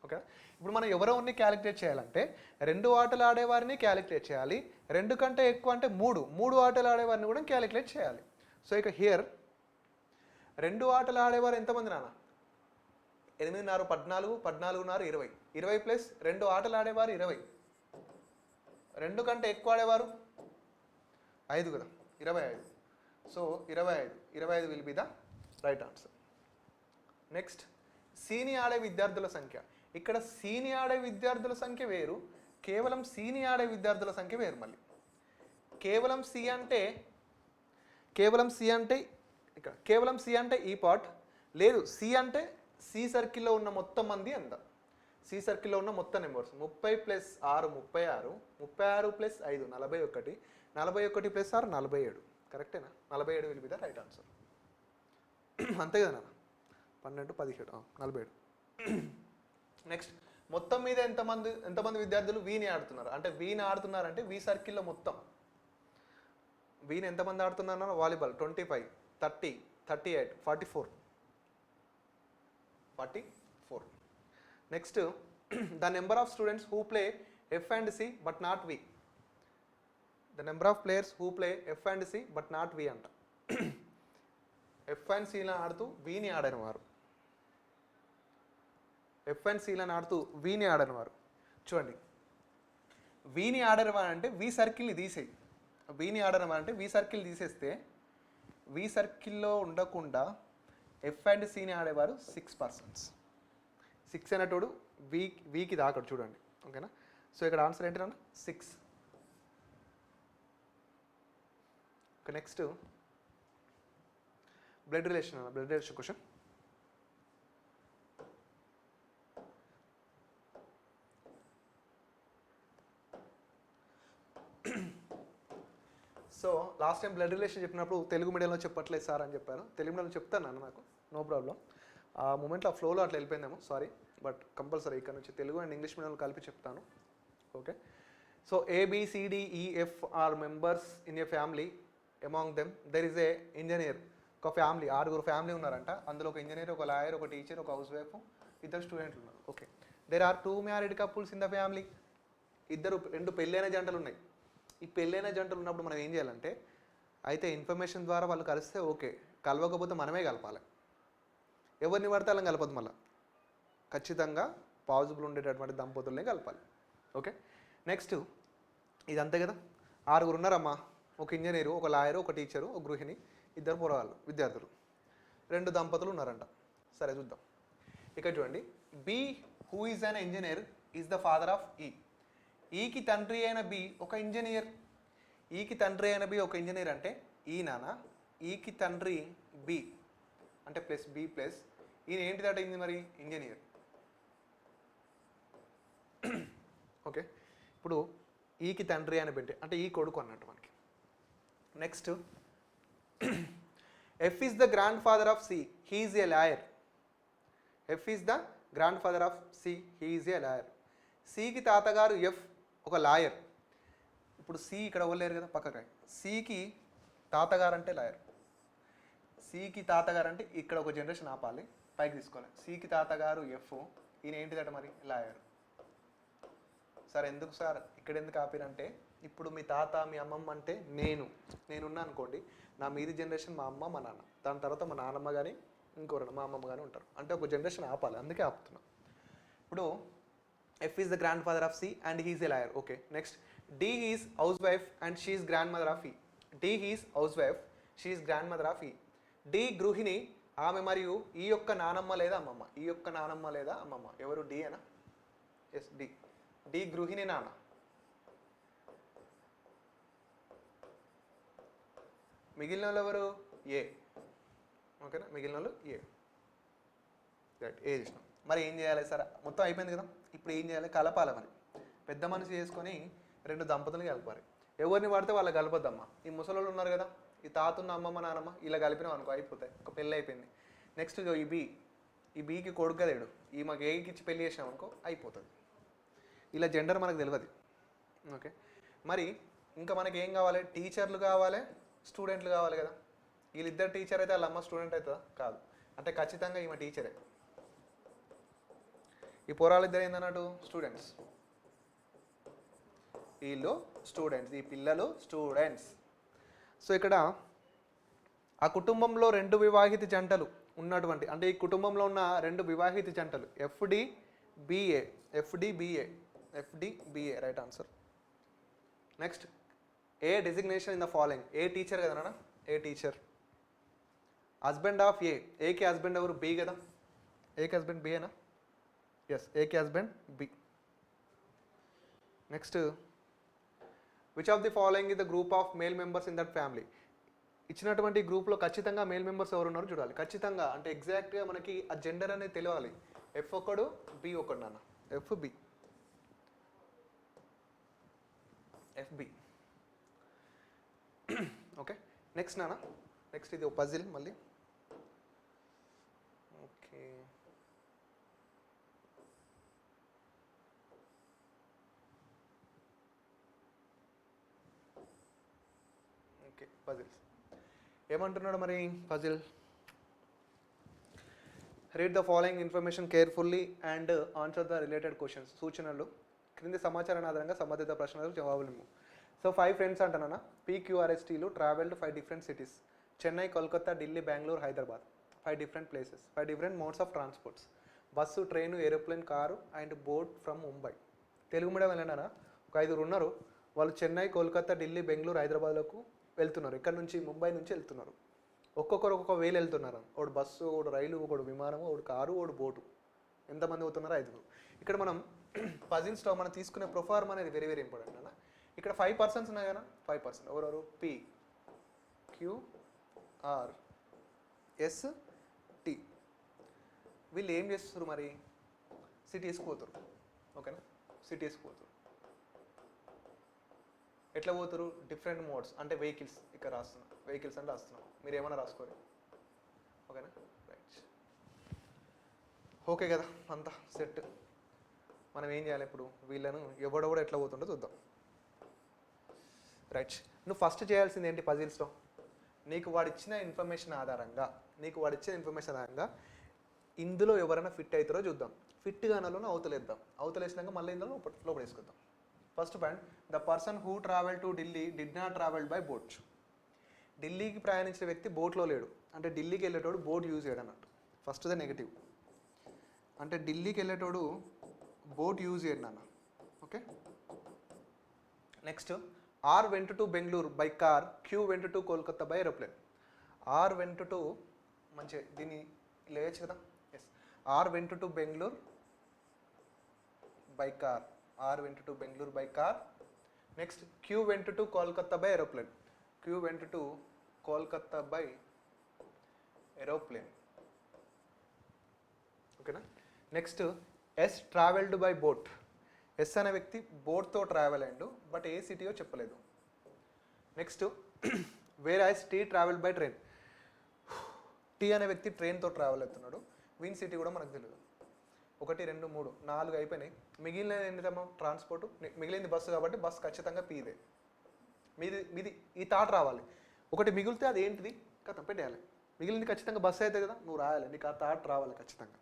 Speaker 1: ఓకే, ఇప్పుడు మనం ఎవరెవరిని క్యాలిక్యులేట్ చేయాలంటే 2 ఆటలు ఆడేవారిని క్యాలిక్యులేట్ చేయాలి, 2 కంటే ఎక్కువ అంటే 3 ఆటలు ఆడేవారిని కూడా క్యాలిక్యులేట్ చేయాలి. సో ఇక హియర్ 2 ఆటలు ఆడేవారు ఎంతమంది నాన్న? 8 నారు 14, 14 నారు 20, 20 ప్లస్ 2 ఆటలు ఆడేవారు 20, 2 కంటే ఎక్కువ ఆడేవారు 5 కదా, 25. So 25 will be the right answer. Next, సీని ఆడే విద్యార్థుల సంఖ్య. ఇక్కడ సీని ఆడే విద్యార్థుల సంఖ్య వేరు, కేవలం సీని ఆడే విద్యార్థుల సంఖ్య వేరు. మళ్ళీ కేవలం సి అంటే ఈ పార్ట్ లేదు, సి అంటే సి సర్కిల్లో ఉన్న మొత్తం మంది ఎంత, సి సర్కిల్లో ఉన్న మొత్తం నెంబర్స్. 30 plus 6 36, 36 plus 5 41, 41 plus 6 47. కరెక్టేనా? 47 will be the right answer. అంతే కదా నాన్న? 12 17 47. నెక్స్ట్, మొత్తం మీద ఎంతమంది విద్యార్థులు వీని ఆడుతున్నారు అంటే వీని ఆడుతున్నారంటే వి సర్కిల్లో మొత్తం వీని ఎంతమంది ఆడుతున్నారు? Volleyball 25, 30, 38, 44. Next, the number of students who play F and C but not V. The number of players who play F and C but not V అంట. ఎఫ్ అండ్ సిలను ఆడుతూ వీని ఆడని వారు, ఎఫ్ అండ్ సిలను ఆడుతూ వీని ఆడని వారు. చూడండి, వీని ఆడని వారు అంటే వి సర్కిల్ని తీసేయి. వీని ఆడని వారు అంటే వి సర్కిల్ తీసేస్తే వి సర్కిల్లో ఉండకుండా ఎఫ్ అండ్ సిని ఆడేవారు 6 పర్సన్స్. 6 అనేటోడు వీకి దాకడు చూడండి. ఓకేనా? సో ఇక్కడ ఆన్సర్ ఏంటి నాన్న? 6. ఓకే, నెక్స్ట్ బ్లడ్ రిలేషన్ అన్న, blood relation question. So last time blood relation చెప్పినప్పుడు తెలుగు మీడియంలో చెప్పట్లేదు సార్ అని చెప్పారు. తెలుగు మీడియంలో చెప్తాను అన్న, నాకు నో ప్రాబ్లం. ఆ మూమెంట్లో ఆ ఫ్లోలో అట్లా వెళ్ళిపోయిందేమో, సారీ. బట్ కంపల్సరీ ఇక్కడ నుంచి తెలుగు అండ్ ఇంగ్లీష్ మీడియంలో కలిపి చెప్తాను. Okay, so ABCDEF are members in a family. Among them there is a engineer. ఒక ఫ్యామిలీ, 6 ఫ్యామిలీ ఉన్నారంట. అందులో ఒక ఇంజనీర్, ఒక లాయర్, ఒక టీచర్, ఒక హౌస్ వైఫ్, 2 స్టూడెంట్లు ఉన్నారు. Okay, there are 2 married couples in the family. 2 పెళ్ళైన జంటలు ఉన్నాయి. ఈ పెళ్ళైన జంటలు ఉన్నప్పుడు మనం ఏం చేయాలంటే, అయితే ఇన్ఫర్మేషన్ ద్వారా వాళ్ళు కలిస్తే ఓకే, కలవకపోతే మనమే కలపాలి. ఎవరిని పడితే వాళ్ళని కలపదు, మళ్ళీ ఖచ్చితంగా పాజిబుల్ ఉండేటటువంటి దంపతులనే కలపాలి. ఓకే, నెక్స్ట్ ఇదంతే కదా. 6 ఉన్నారమ్మా, ఒక ఇంజనీరు, ఒక లాయరు, ఒక టీచరు, ఒక గృహిణి, 2 పోరగాళ్ళు విద్యార్థులు, 2 దంపతులు ఉన్నారంట. సరే చూద్దాం. ఇక్కడ చూడండి, B who is an engineer is the father of E. ఈకి తండ్రి అయిన బి ఒక ఇంజనీర్. ఈకి తండ్రి అయిన బి ఒక ఇంజనీర్ అంటే ఈ నాన్న, ఈకి తండ్రి బి అంటే ప్లస్ బి ప్లస్ ఈయన ఏంటి దట్ అయింది మరి? ఇంజనీర్. ఓకే, ఇప్పుడు ఈకి తండ్రి అని పెట్టి అంటే ఈ కొడుకు అన్నట్టు మనకి. Next, F is the grand father of C, he is a lawyer. F is the grand father of C, he is a lawyer. సికి తాతగారు ఎఫ్ ఒక లాయర్. ఇప్పుడు సి ఇక్కడ ఇవ్వలేరు కదా, పక్కకి. సికి తాతగారు అంటే లాయర్. సికి తాతగారు అంటే ఇక్కడ ఒక జనరేషన్ ఆపాలి, పైకి తీసుకోవాలి. సికి తాతగారు ఎఫ్, ఈయన ఏంటిదట మరి? లాయర్. సార్ ఎందుకు సార్ ఇక్కడ ఎందుకు ఆపిరంటే, ఇప్పుడు మీ తాత మీ అమ్మమ్మ అంటే నేనున్నా అనుకోండి, నా మీది జనరేషన్ మా అమ్మ మా నాన్న, దాని తర్వాత మా నాన్నమ్మ కానీ ఇంకోరు మా అమ్మమ్మ కానీ ఉంటారు. అంటే ఒక జనరేషన్ ఆపాలి, అందుకే ఆపుతున్నాం. ఇప్పుడు F is the grandfather of C and he is a liar. Okay, next, D is housewife and she is grandmother of E. D is housewife, she is grandmother of E. D గృహిణి, ఆమె మరియు ఈ యొక్క నానమ్మ లేదా అమ్మమ్మ. ఈ యొక్క నానమ్మ లేదా అమ్మమ్మ ఎవరు? D అనా? Yes, D. D గృహిణి నాన్న. మిగిలిన వాళ్ళు ఎవరు? ఏ. ఓకేనా, మిగిలిన వాళ్ళు ఏ. రైట్, ఏ చేసినాం. మరి ఏం చేయాలి సార్? మొత్తం అయిపోయింది కదా, ఇప్పుడు ఏం చేయాలి? కలపాలి. మరి పెద్ద మనిషి చేసుకొని రెండు దంపతులు కలపాలి. ఎవరిని వాడితే వాళ్ళకి కలపొద్దమ్మా. ఈ ముసలోళ్ళు ఉన్నారు కదా, ఈ తాతున్న అమ్మమ్మ నాన్నమ్మ ఇలా కలిపినాం అనుకో అయిపోతాయి, ఒక పెళ్ళి అయిపోయింది. నెక్స్ట్ ఈ బీకి కొడుకు లేడు, ఈ మాకు ఏకి ఇచ్చి పెళ్లి చేసినాం అనుకో అయిపోతుంది. ఇలా జెండర్ మనకు తెలియదు. ఓకే, మరి ఇంకా మనకి ఏం కావాలి? టీచర్లు కావాలి, స్టూడెంట్లు కావాలి కదా. వీళ్ళిద్దరు టీచర్ అయితే వాళ్ళ అమ్మ స్టూడెంట్ అవుతుందా? కాదు. అంటే ఖచ్చితంగా ఈమె టీచరే. ఈ పోరాళ్ళిద్దరు ఏందన్నట్టు స్టూడెంట్స్, వీళ్ళు స్టూడెంట్స్, ఈ పిల్లలు స్టూడెంట్స్. సో ఇక్కడ ఆ కుటుంబంలో రెండు వివాహిత జంటలు ఉన్నటువంటి, అంటే ఈ కుటుంబంలో ఉన్న రెండు వివాహిత జంటలు FD BA right answer. Next A designation in the following. A teacher కదా నాన్న, ఏ టీచర్. హస్బెండ్ ఆఫ్ ఏకి హస్బెండ్ ఎవరు? బి కదా. ఏకి హస్బెండ్ బిఏనా? ఎస్, ఏకి husband B. Next which of the following is the group of male members in that family. ఇచ్చినటువంటి గ్రూప్లో ఖచ్చితంగా మేల్ మెంబర్స్ ఎవరు ఉన్నారో చూడాలి. ఖచ్చితంగా అంటే ఎగ్జాక్ట్గా మనకి ఆ జెండర్ అనేది తెలియాలి. F ఒకడు B ఒకడు నాన్న, FB. ఓకే, నెక్స్ట్ నాన్న, నెక్స్ట్ ఇది పజిల్ మళ్ళీ. ఓకే, ఓకే పజిల్స్ ఏమంటున్నాడు మరి puzzle. Read the following information carefully and answer the related questions. సూచనలు క్రింది సమాచారాన్ని ఆధారంగా సంబంధిత ప్రశ్నలకు జవాబులు. సో 5 ఫ్రెండ్స్ అంటున్నా, PQRSTలు travelled 5 different cities. Chennai, Kolkata, Delhi, Bengaluru, Hyderabad. 5 different places, 5 different modes of transports. Bus, train, aeroplane, car and boat from Mumbai. Telugu medium వెళ్ళినా ఒక 5 ఉన్నారు. వాళ్ళు చెన్నై, కోల్కతా, ఢిల్లీ, బెంగళూరు, హైదరాబాద్లకు వెళ్తున్నారు. ఇక్కడ నుంచి ముంబై నుంచి వెళ్తున్నారు. ఒక్కొక్కరు ఒక్కొక్క వేలు వెళ్తున్నారు. ఒకడు బస్సు, ఒకడు రైలు, ఒకడు విమానము, ఒకడు కారు, ఒకడు బోటు. ఎంతమంది అవుతున్నారు? 5. ఇక్కడ మనం పజిల్స్లో మనం తీసుకునే ప్రొఫార్మ్ అనేది వెరీ వెరీ ఇంపార్టెంట్ అన్న. ఇక్కడ 5 పర్సన్స్ ఉన్నాయి కదా, 5 పర్సన్ ఎవరెవరు? PQRST. వీళ్ళు ఏం చేస్తారు మరి? సిటీస్కి పోతారు. ఓకేనా, సిటీస్కి పోతారు. ఎట్లా పోతారు? డిఫరెంట్ మోడ్స్, అంటే వెహికల్స్. ఇక్కడ రాస్తున్నాం వెహికల్స్ అంటే రాస్తున్నాం, మీరు ఏమైనా రాసుకోరు. ఓకేనా, రైట్. ఓకే కదా, అంతా సెట్. మనం ఏం చేయాలి ఇప్పుడు? వీళ్ళను ఎవడెవడో ఎట్లా పోతుండో చూద్దాం. రైట్, నువ్వు ఫస్ట్ చేయాల్సింది ఏంటి పజిల్స్లో? నీకు వాడిచ్చిన ఇన్ఫర్మేషన్ ఆధారంగా ఇందులో ఎవరైనా ఫిట్ అవుతారో చూద్దాం. ఫిట్ గానలోనే అవతలేద్దాం. అవతలేసినాక మళ్ళీ ఇందులో లోపల వేసుకుందాం. First point, the person who travel to Delhi did not travel by boat. ఢిల్లీకి ప్రయాణించిన వ్యక్తి బోట్లో లేడు. అంటే ఢిల్లీకి వెళ్ళేటోడు బోట్ యూజ్ చేయడం అన్నట్టు. ఫస్ట్ ద నెగిటివ్, అంటే ఢిల్లీకి వెళ్ళేటోడు బోట్ యూజ్ చేయడం అన్న. Okay, next R went to Bengaluru by car, Q went to Kolkata by aeroplane. R went to మంచి దీన్ని లేయచ్చు కదా. Yes, R went to Bengaluru by car. R went to Bengaluru by car. Next Q went to Kolkata by aeroplane. Q went to Kolkata by aeroplane. ఓకేనా. Next S travelled by boat. S అనే వ్యక్తి బోట్తో ట్రావెల్ అయ్యిండు, బట్ ఏ సిటీయో చెప్పలేదు. Next where ice T travelled by train. T అనే వ్యక్తి ట్రైన్తో ట్రావెల్ అవుతున్నాడు. విన్ సిటీ కూడా మనకు తెలియదు. 1, 2, 3, 4 అయిపోయినాయి. మిగిలిన ఏంటమ్మా? ట్రాన్స్పోర్ట్. మిగిలింది బస్సు కాబట్టి బస్సు ఖచ్చితంగా పీదే. మీది ఈ థాట్ రావాలి. ఒకటి మిగిలితే అది ఏంటిది కథ పెట్టేయాలి. మిగిలింది ఖచ్చితంగా బస్సు అయితే కదా, నువ్వు రాయాలి. నీకు ఆ థాట్ రావాలి ఖచ్చితంగా.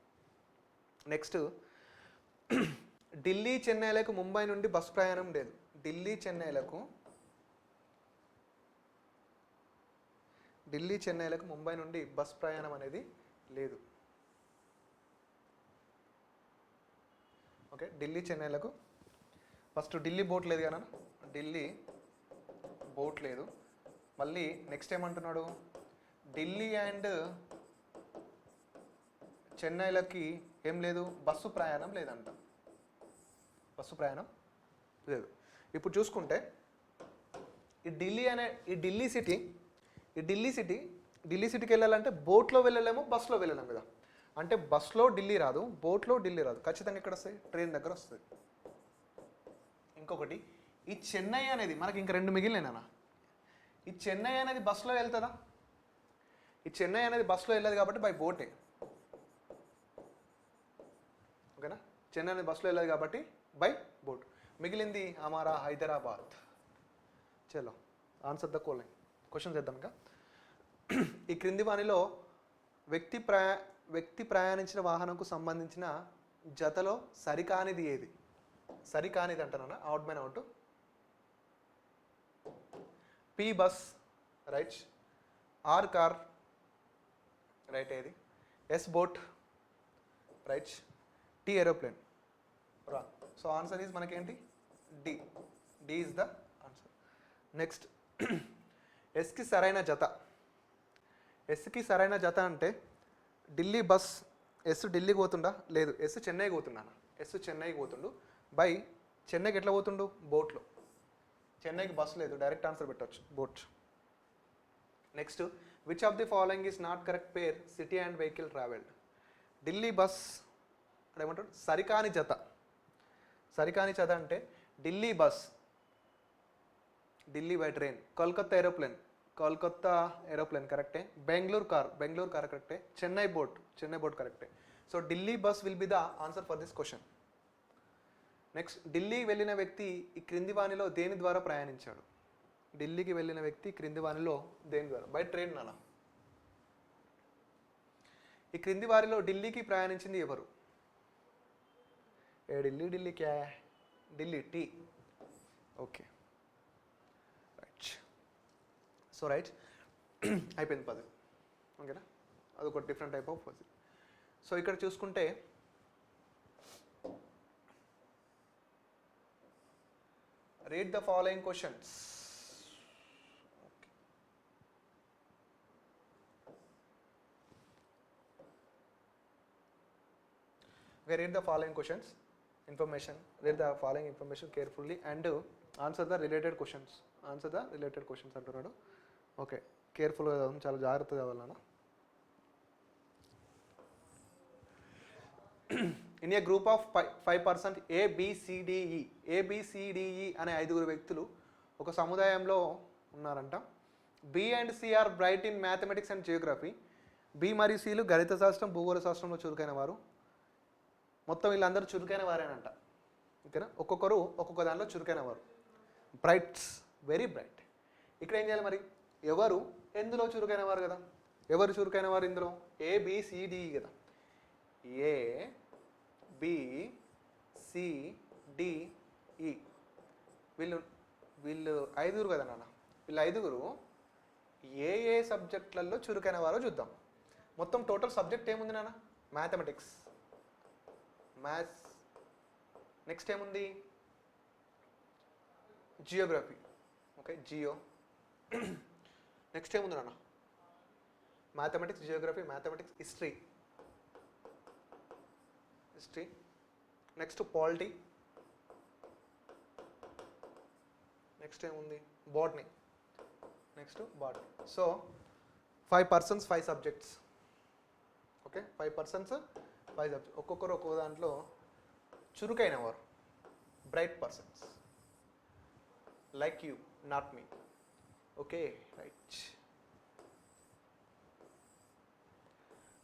Speaker 1: నెక్స్ట్ ఢిల్లీ చెన్నైలకు ముంబై నుండి బస్ ప్రయాణం లేదు. ఢిల్లీ చెన్నైలకు ముంబై నుండి బస్ ప్రయాణం అనేది లేదు. ఓకే, ఢిల్లీ చెన్నైలకు ఫస్ట్ ఢిల్లీ బోట్ లేదు కదా, ఢిల్లీ బోట్ లేదు. మళ్ళీ నెక్స్ట్ ఏమంటున్నాడు? ఢిల్లీ అండ్ చెన్నైలకి ఏం లేదు? బస్సు ప్రయాణం లేదంట. బస్సు ప్రయాణం లేదు. ఇప్పుడు చూసుకుంటే ఈ ఢిల్లీ సిటీకి వెళ్ళాలంటే బోట్లో వెళ్ళలేమో, బస్సులో వెళ్ళలేము కదా. అంటే బస్సులో ఢిల్లీ రాదు, బోట్లో ఢిల్లీ రాదు. ఖచ్చితంగా ఇక్కడ వస్తాయి, ట్రైన్ దగ్గర వస్తుంది. ఇంకొకటి, ఈ చెన్నై అనేది మనకి ఇంకా 2 మిగిలినాయనా. ఈ చెన్నై అనేది బస్సులో వెళ్తుందా? ఈ చెన్నై అనేది బస్సులో వెళ్ళదు కాబట్టి బై బోటే. ఓకేనా, చెన్నై అనేది బస్సులో వెళ్ళదు కాబట్టి బై బోట్. మిగిలింది హమారా హైదరాబాద్. చలో ఆన్సర్ ద కోలింగ్ క్వశ్చన్ చేద్దాం. ఇంకా ఈ క్రింది వానిలో వ్యక్తి ప్రయాణించిన వాహనంకు సంబంధించిన జతలో సరికానిది ఏది? సరికానిది అంటారా? Out man out. P bus right, R car right ఏది, S boat right, T aeroplane wrong. So answer is మనకేంటి D. D is the answer. Next ఎస్కి సరైన జత. ఎస్కి సరైన జత అంటే ఢిల్లీ బస్. ఎస్ ఢిల్లీకి పోతుండా? లేదు. ఎస్ చెన్నైకి పోతుండా? ఎస్ చెన్నైకి పోతుండు. బై చెన్నైకి ఎట్లా పోతుండు? బోట్లో. చెన్నైకి బస్ లేదు, డైరెక్ట్ ఆన్సర్ పెట్టవచ్చు boat. Next which of the following is not correct pair city and vehicle travelled. Delhi bus అంటే ఏమంటారు? సరికాని జత. సరికాని జత అంటే Delhi bus, Delhi by train. Kolkata aeroplane, Kolkata aeroplane కరెక్టే. బెంగళూరు కార్ కరెక్టే. చెన్నై బోట్ కరెక్టే. So Delhi bus will be the answer for this question. Next ఢిల్లీకి వెళ్ళిన వ్యక్తి ఈ క్రింది వానిలో దేని ద్వారా ప్రయాణించాడు? ఢిల్లీకి వెళ్ళిన వ్యక్తి క్రింది వానిలో దేని ద్వారా? బై ట్రైన్ నానా. ఈ క్రింది వారిలో ఢిల్లీకి ప్రయాణించింది ఎవరు? ఏ ఢిల్లీ క్యా? Delhi T. Okay right. So right అయిపోయింది 10. ఓకేనా, అదొక different type of puzzle. So ఇక్కడ చూసుకుంటే read the following questions. Okay, read the following questions. Read the following information carefully and answer the related questions. అంటున్నాడు. ఓకే, కేర్ఫుల్గా చదవండి, చాలా జాగ్రత్తగా చదవాలన్నా. In a group of 5% A B C D E అనే 5 వ్యక్తులు ఒక సముదాయంలో ఉన్నారంట. B and C are bright in mathematics and geography. B మరియు సిలు గణిత శాస్త్రం, భూగోళ శాస్త్రంలో చురుకైన వారు. మొత్తం వీళ్ళందరూ చురుకైన వారేనంట. ఓకేనా, ఒక్కొక్కరు ఒక్కొక్క దానిలో చురుకైన వారు. బ్రైట్స్, వెరీ బ్రైట్. ఇక్కడ ఏం చేయాలి మరి? ఎవరు ఎందులో చురుకైన వారు కదా? ఎవరు చురుకైన వారు ఇందులో? ఏబిసిడిఈ కదా. ఏ బి సి డి ఈ వీళ్ళు 5 కదా నాన్న. వీళ్ళు 5 ఏ సబ్జెక్టులలో చురుకైన వారో చూద్దాం. మొత్తం టోటల్ సబ్జెక్ట్ ఏముంది నాన్న? Mathematics, maths. నెక్స్ట్ ఏముంది? జియోగ్రఫీ. Okay, geo. నెక్స్ట్ ఏముంది నాన్న? Mathematics, geography, mathematics, history. Next polity. Next ఏముంది? Botany. Next botany. So 5 persons 5 subjects. Okay, 5 persons 5 subjects. ఒక్కొక్కరు ఒక్కొక్క దాంట్లో చురుకైన వారు, bright persons like you, not me. Okay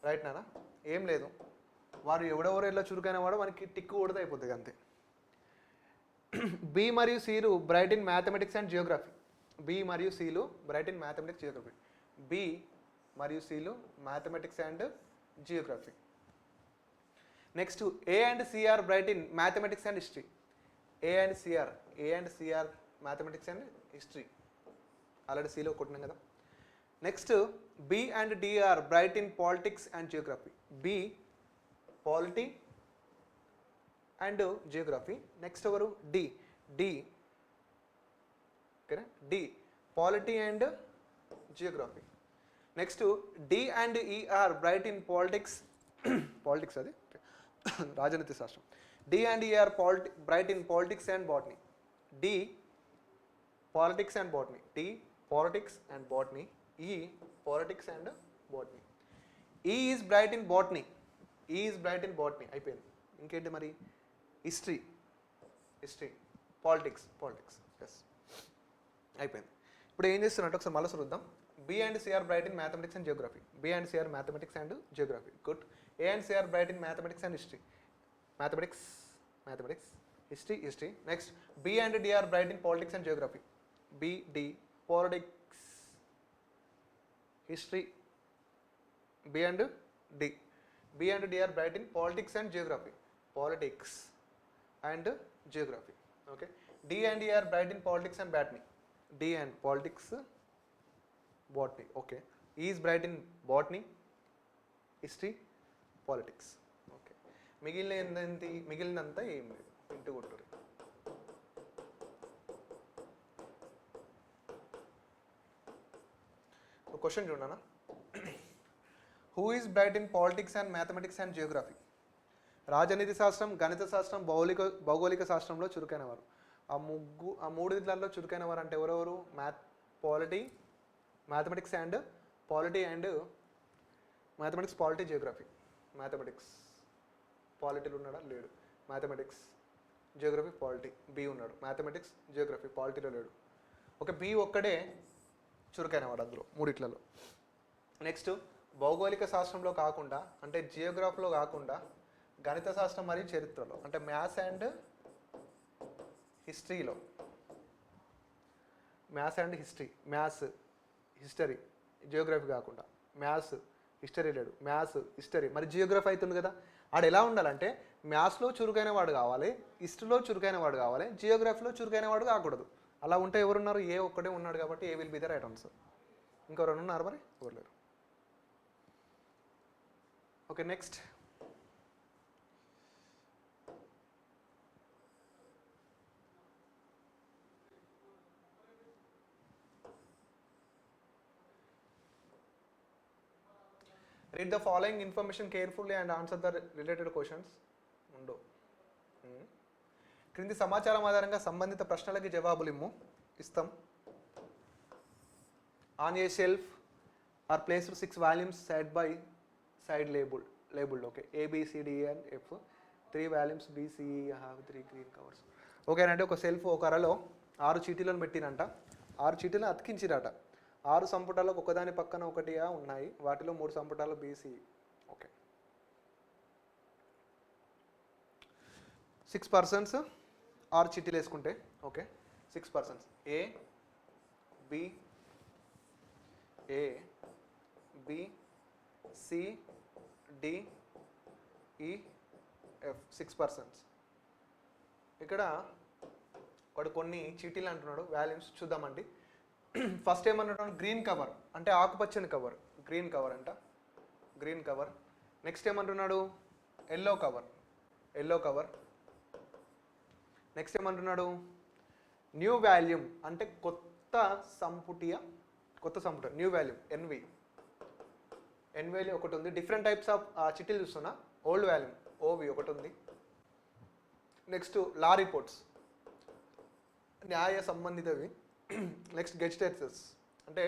Speaker 1: right నానా. ఏం లేదు, వారు ఎవడెవరు ఎలా చురుకైన వాడో మనకి టిక్కు కొడితే అయిపోతుంది అంతే. బి మరియు సిలు bright in mathematics and geography. B మరియు సిలు bright in mathematics, geography. B మరియు సిలు mathematics and geography. Next A and C are bright in mathematics and history. A and C are mathematics and history. Already సిలో కొట్టినాం కదా. Next B and D are bright in politics and geography. B polity and geography. Next ఎవరు? డి ఓకేనా, D polity and geography. Next D and E are bright in politics అది రాజనీతి శాస్త్రం. D and E are bright in politics and botany. D politics and botany. D politics and botany. E politics and botany. E is bright in botany. అయిపోయింది. ఇంకేంటి మరి? History, politics. ఎస్ అయిపోయింది. ఇప్పుడు ఏం చేస్తున్నట్టు ఒకసారి మళ్ళీ చూద్దాం. B and C are bright in mathematics and geography. B and C are mathematics and geography. Good. A and C are bright in mathematics and history. Mathematics history. Next B and D are bright in politics and geography. B D politics history. B and D. B and D are bright in politics and geography. Politics and geography. Okay. D and E are bright in politics and botany. D and politics botany. Okay. E is bright in botany, history, politics. Okay. మిగిలినంతా ఏం లేదు, ఇంటూ కొట్టురు. క్వశ్చన్ చూడనా. Who is bright in politics and mathematics and geography. రాజనీతి శాస్త్రం, గణిత శాస్త్రం, భౌగోళిక శాస్త్రంలో చురుకైన వారు. ఆ మూడిట్లలో చురుకైన వారు అంటే ఎవరెవరు? Mathematics and polity, geography. Mathematics పాలిటీలో ఉన్నాడా? లేడు. Mathematics, geography, polity. బి ఉన్నాడు. మ్యాథమెటిక్స్, జియోగ్రఫీ, పాలిటీలో లేడు. ఓకే. బి ఒక్కడే చురుకైన వాడు అందులో మూడిట్లలో. నెక్స్ట్ భౌగోళిక శాస్త్రంలో కాకుండా అంటే జియోగ్రఫీలో కాకుండా గణిత శాస్త్రం మరియు చరిత్రలో అంటే మ్యాథ్స్ అండ్ హిస్టరీలో. హిస్టరీ, జియోగ్రఫీ కాకుండా మ్యాథ్స్, హిస్టరీ లేడు. మ్యాథ్స్, హిస్టరీ మరి జియోగ్రఫీ అవుతుంది కదా. ఆడు ఎలా ఉండాలంటే మ్యాథ్స్లో చురుకైన వాడు కావాలి, హిస్టరీలో చురుకైన వాడు కావాలి, జియోగ్రఫీలో చురుకైన వాడు కాకూడదు. అలా ఉంటే ఎవరున్నారు? ఏ ఒక్కడే ఉన్నాడు కాబట్టి A will be the right answer. ఇంకెవరైనా ఉన్నారు మరి? ఎవరు లేరు. Okay. Next read the following information carefully and answer the related questions. ఉండో. క్రింది సమాచారం ఆధారంగా సంబంధిత ప్రశ్నలకి జవాబులు ఇస్తాం. On a shelf are placed 6 volumes side by side labeled. Okay. ABCD and F 3 volumes BCE have 3 green covers. ఓకేనంటే ఒక సెల్ఫ్ ఒక అరలో 6 చీటీలను పెట్టినంట. 6 చీటీలను అతికించిరట. 6 సంపుటాలకు ఒకదాని పక్కన ఒకటిగా ఉన్నాయి. వాటిలో 3 సంపుటాలు BCE. ఓకే. 6 పర్సన్స్ 6 చీటీలు వేసుకుంటే okay 6 persons A B C D E F 6 persons. ఇక్కడ వాడు కొన్ని చీటీలు అంటున్నాడు, వాల్యూమ్స్ చూద్దామండి. ఫస్ట్ ఏమన్నాడు? గ్రీన్ కవర్ అంటే ఆకుపచ్చని కవర్, గ్రీన్ కవర్ అంట, గ్రీన్ కవర్. నెక్స్ట్ ఏమంటున్నాడు? Yellow cover. నెక్స్ట్ ఏమంటున్నాడు? న్యూ వాల్యూమ్ అంటే కొత్త సంపుట, న్యూ వాల్యూమ్ ఎన్వేలి ఒకటి ఉంది. డిఫరెంట్ టైప్స్ ఆఫ్ చిట్టీలు చూస్తున్నా. ఓల్డ్ వాల్యూమ్ ఓవి ఒకటి ఉంది. నెక్స్ట్ లా రిపోర్ట్స్ న్యాయ సంబంధితవి. నెక్స్ట్ గెజిటేటర్స్ అంటే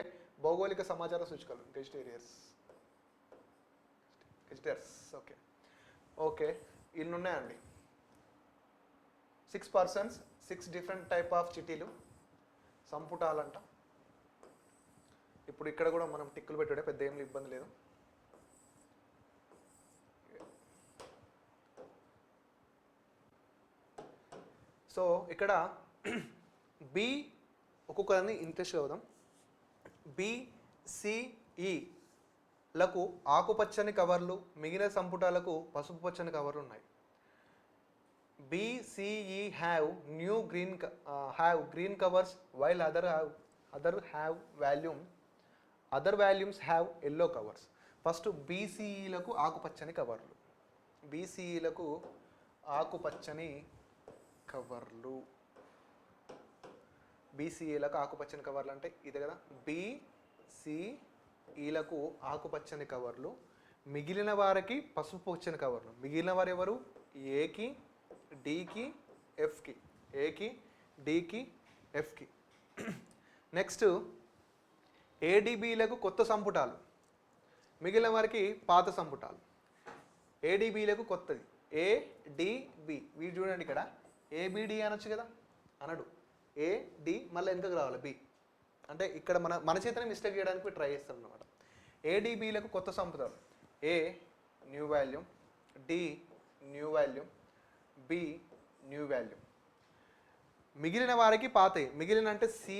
Speaker 1: భౌగోళిక సమాచార సూచికలు, గెజిటేటర్స్. ఓకే ఇన్ని ఉన్నాయండి. 6 పర్సన్స్, 6 డిఫరెంట్ టైప్ ఆఫ్ చిట్టీలు, సంపుటాలంట. ఇప్పుడు ఇక్కడ కూడా మనం టిక్కులు పెట్టుడే, పెద్ద ఏం ఇబ్బంది లేదు. సో ఇక్కడ బి ఒక్కొక్కరిని ఇంట్రెస్ట్ అవుదాం. BCEలకు ఆకుపచ్చని కవర్లు, మిగిలిన సంపుటాలకు పసుపు పచ్చని కవర్లు ఉన్నాయి. BCE have green covers while other values have yellow covers. First BCEలకు ఆకుపచ్చని కవర్లు. BCEలకు ఆకుపచ్చని కవర్లు. BCEలకు ఆకుపచ్చని కవర్లు అంటే ఇదే కదా. BCEలకు ఆకుపచ్చని కవర్లు, మిగిలిన వారికి పసుపు పచ్చని కవర్లు. మిగిలిన వారు ఎవరు? ఏకి డికి ఎఫ్కి. నెక్స్ట్ ADBలకు కొత్త సంపుటాలు, మిగిలిన వారికి పాత సంపుటాలు. ADBలకు కొత్తది ADB. వీడు చూడండి ఇక్కడ ABD అనొచ్చు కదా, అనడు. ఏ డి మళ్ళీ వెనుకకు రావాలి బి. అంటే ఇక్కడ మన చేతనే మిస్టేక్ చేయడానికి ట్రై చేస్తాం అనమాట. ఏడిబిలకు కొత్త సంపుటాలు A new volume, D new volume, B new volume. మిగిలిన వారికి పాతయి, మిగిలిన అంటే సి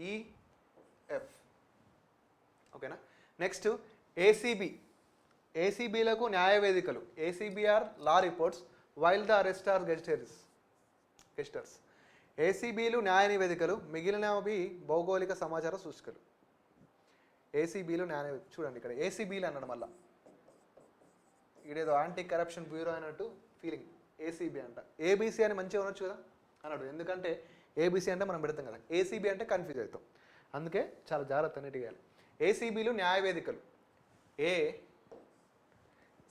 Speaker 1: ఈ ఎఫ్. ఓకేనా. నెక్స్ట్ ఏసీబీ, ఏసీబీలకు న్యాయవేదికలు, A C B are law reports while the rest are gazetteers. ఏసీబీలు న్యాయ నివేదికలు, మిగిలినవి భౌగోళిక సమాచార సూచికలు. ఏసీబీలు న్యాయ నివేదిక. చూడండి ఇక్కడ ఏసీబీలు అన్నాడు, మళ్ళీ ఇదేదో యాంటీ కరప్షన్ బ్యూరో అన్నట్టు ఫీలింగ్. ఏసీబీ అంట, ఏబీసీ అని మంచిగా ఉండొచ్చు కదా అన్నాడు, ఎందుకంటే ఏబీసీ అంటే మనం పెడతాం కదా, ఏసీబీ అంటే కన్ఫ్యూజ్ అవుతాం, అందుకే చాలా జాగ్రత్త అన్నిటిగా వేయాలి. ఏసీబీలు న్యాయవేదికలు, ఏ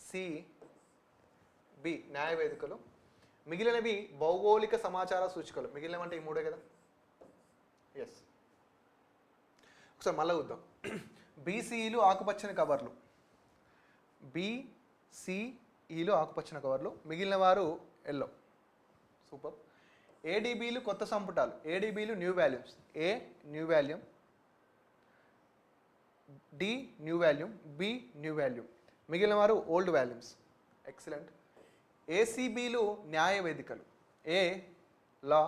Speaker 1: సి బి న్యాయవేదికలు, మిగిలినవి భౌగోళిక సమాచార సూచికలు. మిగిలినవంటే ఈ మూడే కదా. ఎస్, ఒకసారి మళ్ళీ చూద్దాం. బీసీఈలు ఆకుపచ్చని కవర్లు, బీసీఈలు ఆకుపచ్చని కవర్లు, మిగిలిన వారు ఎల్లో. సూపర్. ఏడీబీలు కొత్త సంపుటాలు, ఏడీబీలు new volumes, A new volume, D new volume, B new volume, మిగిలిన వారు ఓల్డ్ వాల్యూమ్స్. ఎక్సలెంట్. ఏసీబీలు న్యాయవేదికలు, A law,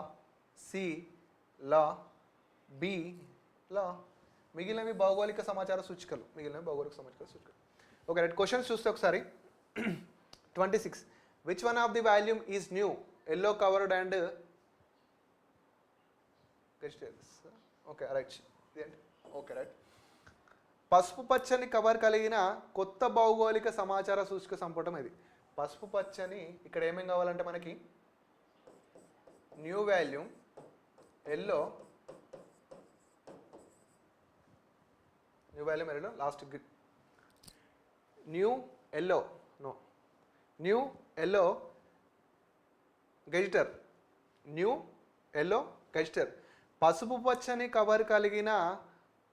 Speaker 1: C law, B law, మిగిలినవి భౌగోళిక సమాచార సూచికలు, మిగిలినవి భౌగోళిక సమాచార సూచికలు. Okay right. క్వశ్చన్స్ చూస్తే ఒకసారి 26. Which one of the volume is new, yellow covered and okay right. Okay right. పసుపు పచ్చని కవర్ కలిగిన కొత్త భౌగోళిక సమాచార సూచిక సంపుటం ఇది. పసుపు పచ్చని, ఇక్కడ ఏమేం కావాలంటే మనకి new volume, yellow, new volume yellow, last new yellow, no new yellow gazetteer, new yellow gazetteer. పసుపు పచ్చని కవర్ కలిగిన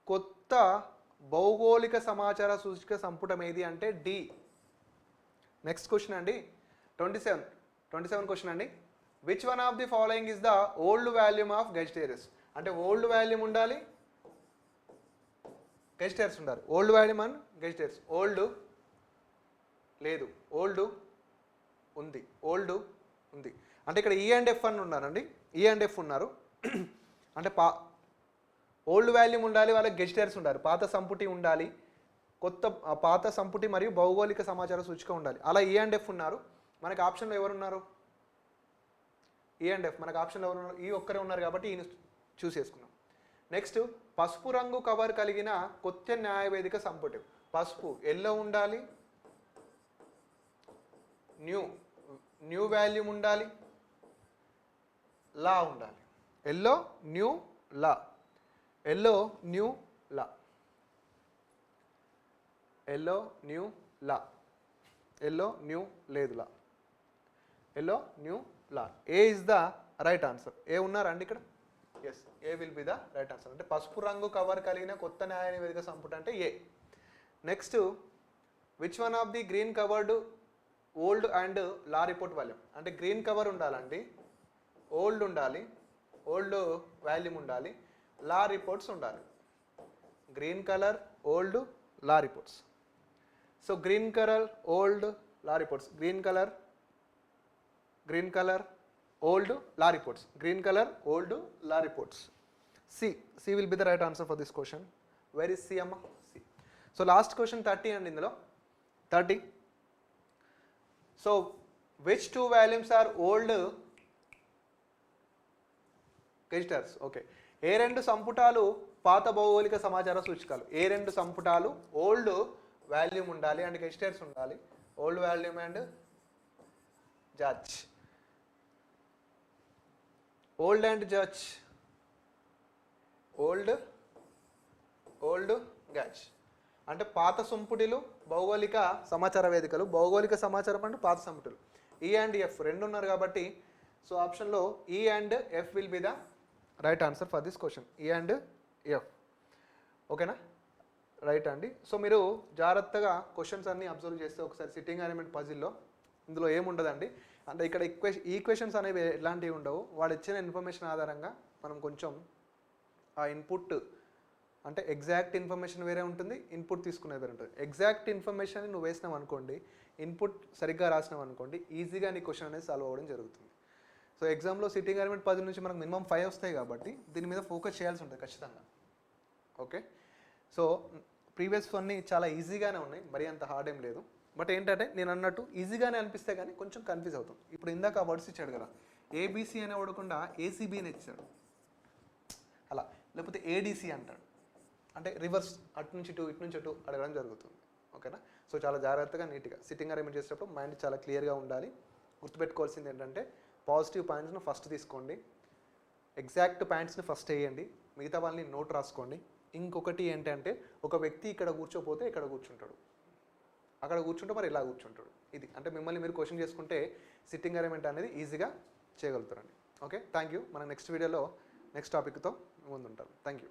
Speaker 1: కొత్త భౌగోళిక సమాచార సూచిక సంపుటం ఏది అంటే డి. నెక్స్ట్ క్వశ్చన్ అండి 27 క్వశ్చన్ అండి. Which one of the following is the old volume of gazetteers. అంటే ఓల్డ్ వాల్యూమ్ ఉండాలి, గెజిటేర్స్ ఉండాలి. Old volume and gazetteers. Old లేదు, ఓల్డ్ ఉంది, ఓల్డ్ ఉంది. అంటే ఇక్కడ ఈ అండ్ ఎఫ్ అని ఉన్నారండి, ఈ అండ్ ఎఫ్ ఉన్నారు. అంటే ఓల్డ్ వాల్యూమ్ ఉండాలి, వాళ్ళకి గెజిటేర్స్ ఉండాలి, పాత సంపుటి ఉండాలి, పాత సంపుటి మరియు భౌగోళిక సమాచార సూచిక ఉండాలి. అలా ఈ అండ్ ఎఫ్ ఉన్నారు. మనకి ఆప్షన్లో ఎవరున్నారు? ఈ అండ్ ఎఫ్. మనకు ఆప్షన్లో ఎవరు ఉన్నారు? ఈ ఒక్కరే ఉన్నారు కాబట్టి ఈయన చూస్ చేసుకున్నాం. నెక్స్ట్ పసుపు రంగు కవర్ కలిగిన కొత్త న్యాయవేదిక సంపుటి. పసుపు ఎల్లో ఉండాలి, న్యూ వాల్యూమ్ ఉండాలి, లా ఉండాలి. Yellow new law, yellow new law, yellow new law, yellow new లేదు law, yellow new law. A is the right answer. A ఉన్నారండి ఇక్కడ? Yes, A will be the right answer. అంటే పసుపు రంగు కవర్ కలిగిన కొత్త న్యాయ నివేదిక సంపుట అంటే ఏ. Next which one of the green covered old and law report volume. అంటే గ్రీన్ కవర్ ఉండాలండి, ఓల్డ్ ఉండాలి, ఓల్డ్ వాల్యూమ్ ఉండాలి, లా రిపోర్ట్స్ ఉండాలి. Green colour old law reports. So green colour old law reports, green colour old law reports, green colour old law reports. C will be the right answer for this question. Where is C అమ్మ? సి. సో లాస్ట్ క్వశ్చన్ 30 అండి. ఇందులో 30. So which two volumes are old gazetteers? Okay. ఏ రెండు సంపుటాలు పాత భౌగోళిక సమాచార సూచికలు? ఏ రెండు సంపుటాలు ఓల్డ్ వాల్యూమ్ ఉండాలి అండ్ గెజిటర్స్ ఉండాలి. Old volume and judge, old and judge, old judge. అంటే పాత సంపుటిలు, భౌగోళిక సమాచార వేదికలు. భౌగోళిక సమాచారం అంటే పాత సంపుటిలు. ఈ అండ్ ఎఫ్ రెండు ఉన్నారు కాబట్టి సో ఆప్షన్లో ఈ and F will be the right answer for this question. ఈ అండ్ ఎఫ్. ఓకేనా? రైట్ అండి. సో మీరు జాగ్రత్తగా క్వశ్చన్స్ అన్నీ అబ్జర్వ్ చేస్తే ఒకసారి సిట్టింగ్ అరేంజ్మెంట్ పజిల్లో ఇందులో ఏముండదండి, అంటే ఇక్కడ ఈక్వేషన్స్ అనేవి ఎలాంటివి ఉండవు, వాడు ఇచ్చిన ఇన్ఫర్మేషన్ ఆధారంగా మనం కొంచెం ఆ ఇన్పుట్ అంటే ఎగ్జాక్ట్ ఇన్ఫర్మేషన్ వేరే ఉంటుంది, ఇన్పుట్ తీసుకునేది వేరే ఉంటుంది. ఎగ్జాక్ట్ ఇన్ఫర్మేషన్ నువ్వు వేసినావు అనుకోండి, ఇన్పుట్ సరిగ్గా రాసినావు అనుకోండి, ఈజీగా నీ క్వశ్చన్ అనేది సాల్వ్ అవ్వడం జరుగుతుంది. సో ఎగ్జామ్లో సిట్టింగ్ అరేంజ్మెంట్ 10 నుంచి మనకు మినిమం 5 వస్తాయి కాబట్టి దీని మీద ఫోకస్ చేయాల్సి ఉంటుంది ఖచ్చితంగా. ఓకే, సో ప్రీవియస్ అన్నీ చాలా ఈజీగానే ఉన్నాయి, మరీ అంత హార్డ్ ఏం లేదు. బట్ ఏంటంటే నేను అన్నట్టు ఈజీగానే అనిపిస్తే కానీ కొంచెం కన్ఫ్యూజ్ అవుతాం. ఇప్పుడు ఇందాక ఆ వర్డ్స్ ఇచ్చాడు కదా, ఏబీసీ అనే వాడకుండా ఏసీబీ అని ఇచ్చాడు అలా, లేకపోతే ఏడీసీ అంటాడు, అంటే రివర్స్ అటు నుంచి ఇటు నుంచి అటు అడగడం జరుగుతుంది. ఓకేనా, సో చాలా జాగ్రత్తగా నీట్గా సిట్టింగ్ అరేంజ్మెంట్ చేసేటప్పుడు మైండ్ చాలా క్లియర్గా ఉండాలి. గుర్తుపెట్టుకోవాల్సింది ఏంటంటే పాజిటివ్ పాయింట్స్ని ఫస్ట్ తీసుకోండి, ఎగ్జాక్ట్ పాయింట్స్ని ఫస్ట్ వేయండి, మిగతా వాళ్ళని నోట్ రాసుకోండి. ఇంకొకటి ఏంటంటే ఒక వ్యక్తి ఇక్కడ కూర్చోపోతే ఇక్కడ కూర్చుంటాడు, అక్కడ కూర్చుంటే మరి ఇలా కూర్చుంటాడు. ఇది అంటే మిమ్మల్ని మీరు క్వశ్చన్ చేసుకుంటే సిట్టింగ్ అరేంజ్మెంట్ అనేది ఈజీగా చేయగలుగుతారండి. Okay, thank you. మనం నెక్స్ట్ వీడియోలో నెక్స్ట్ టాపిక్తో ముందుంటాం. Thank you.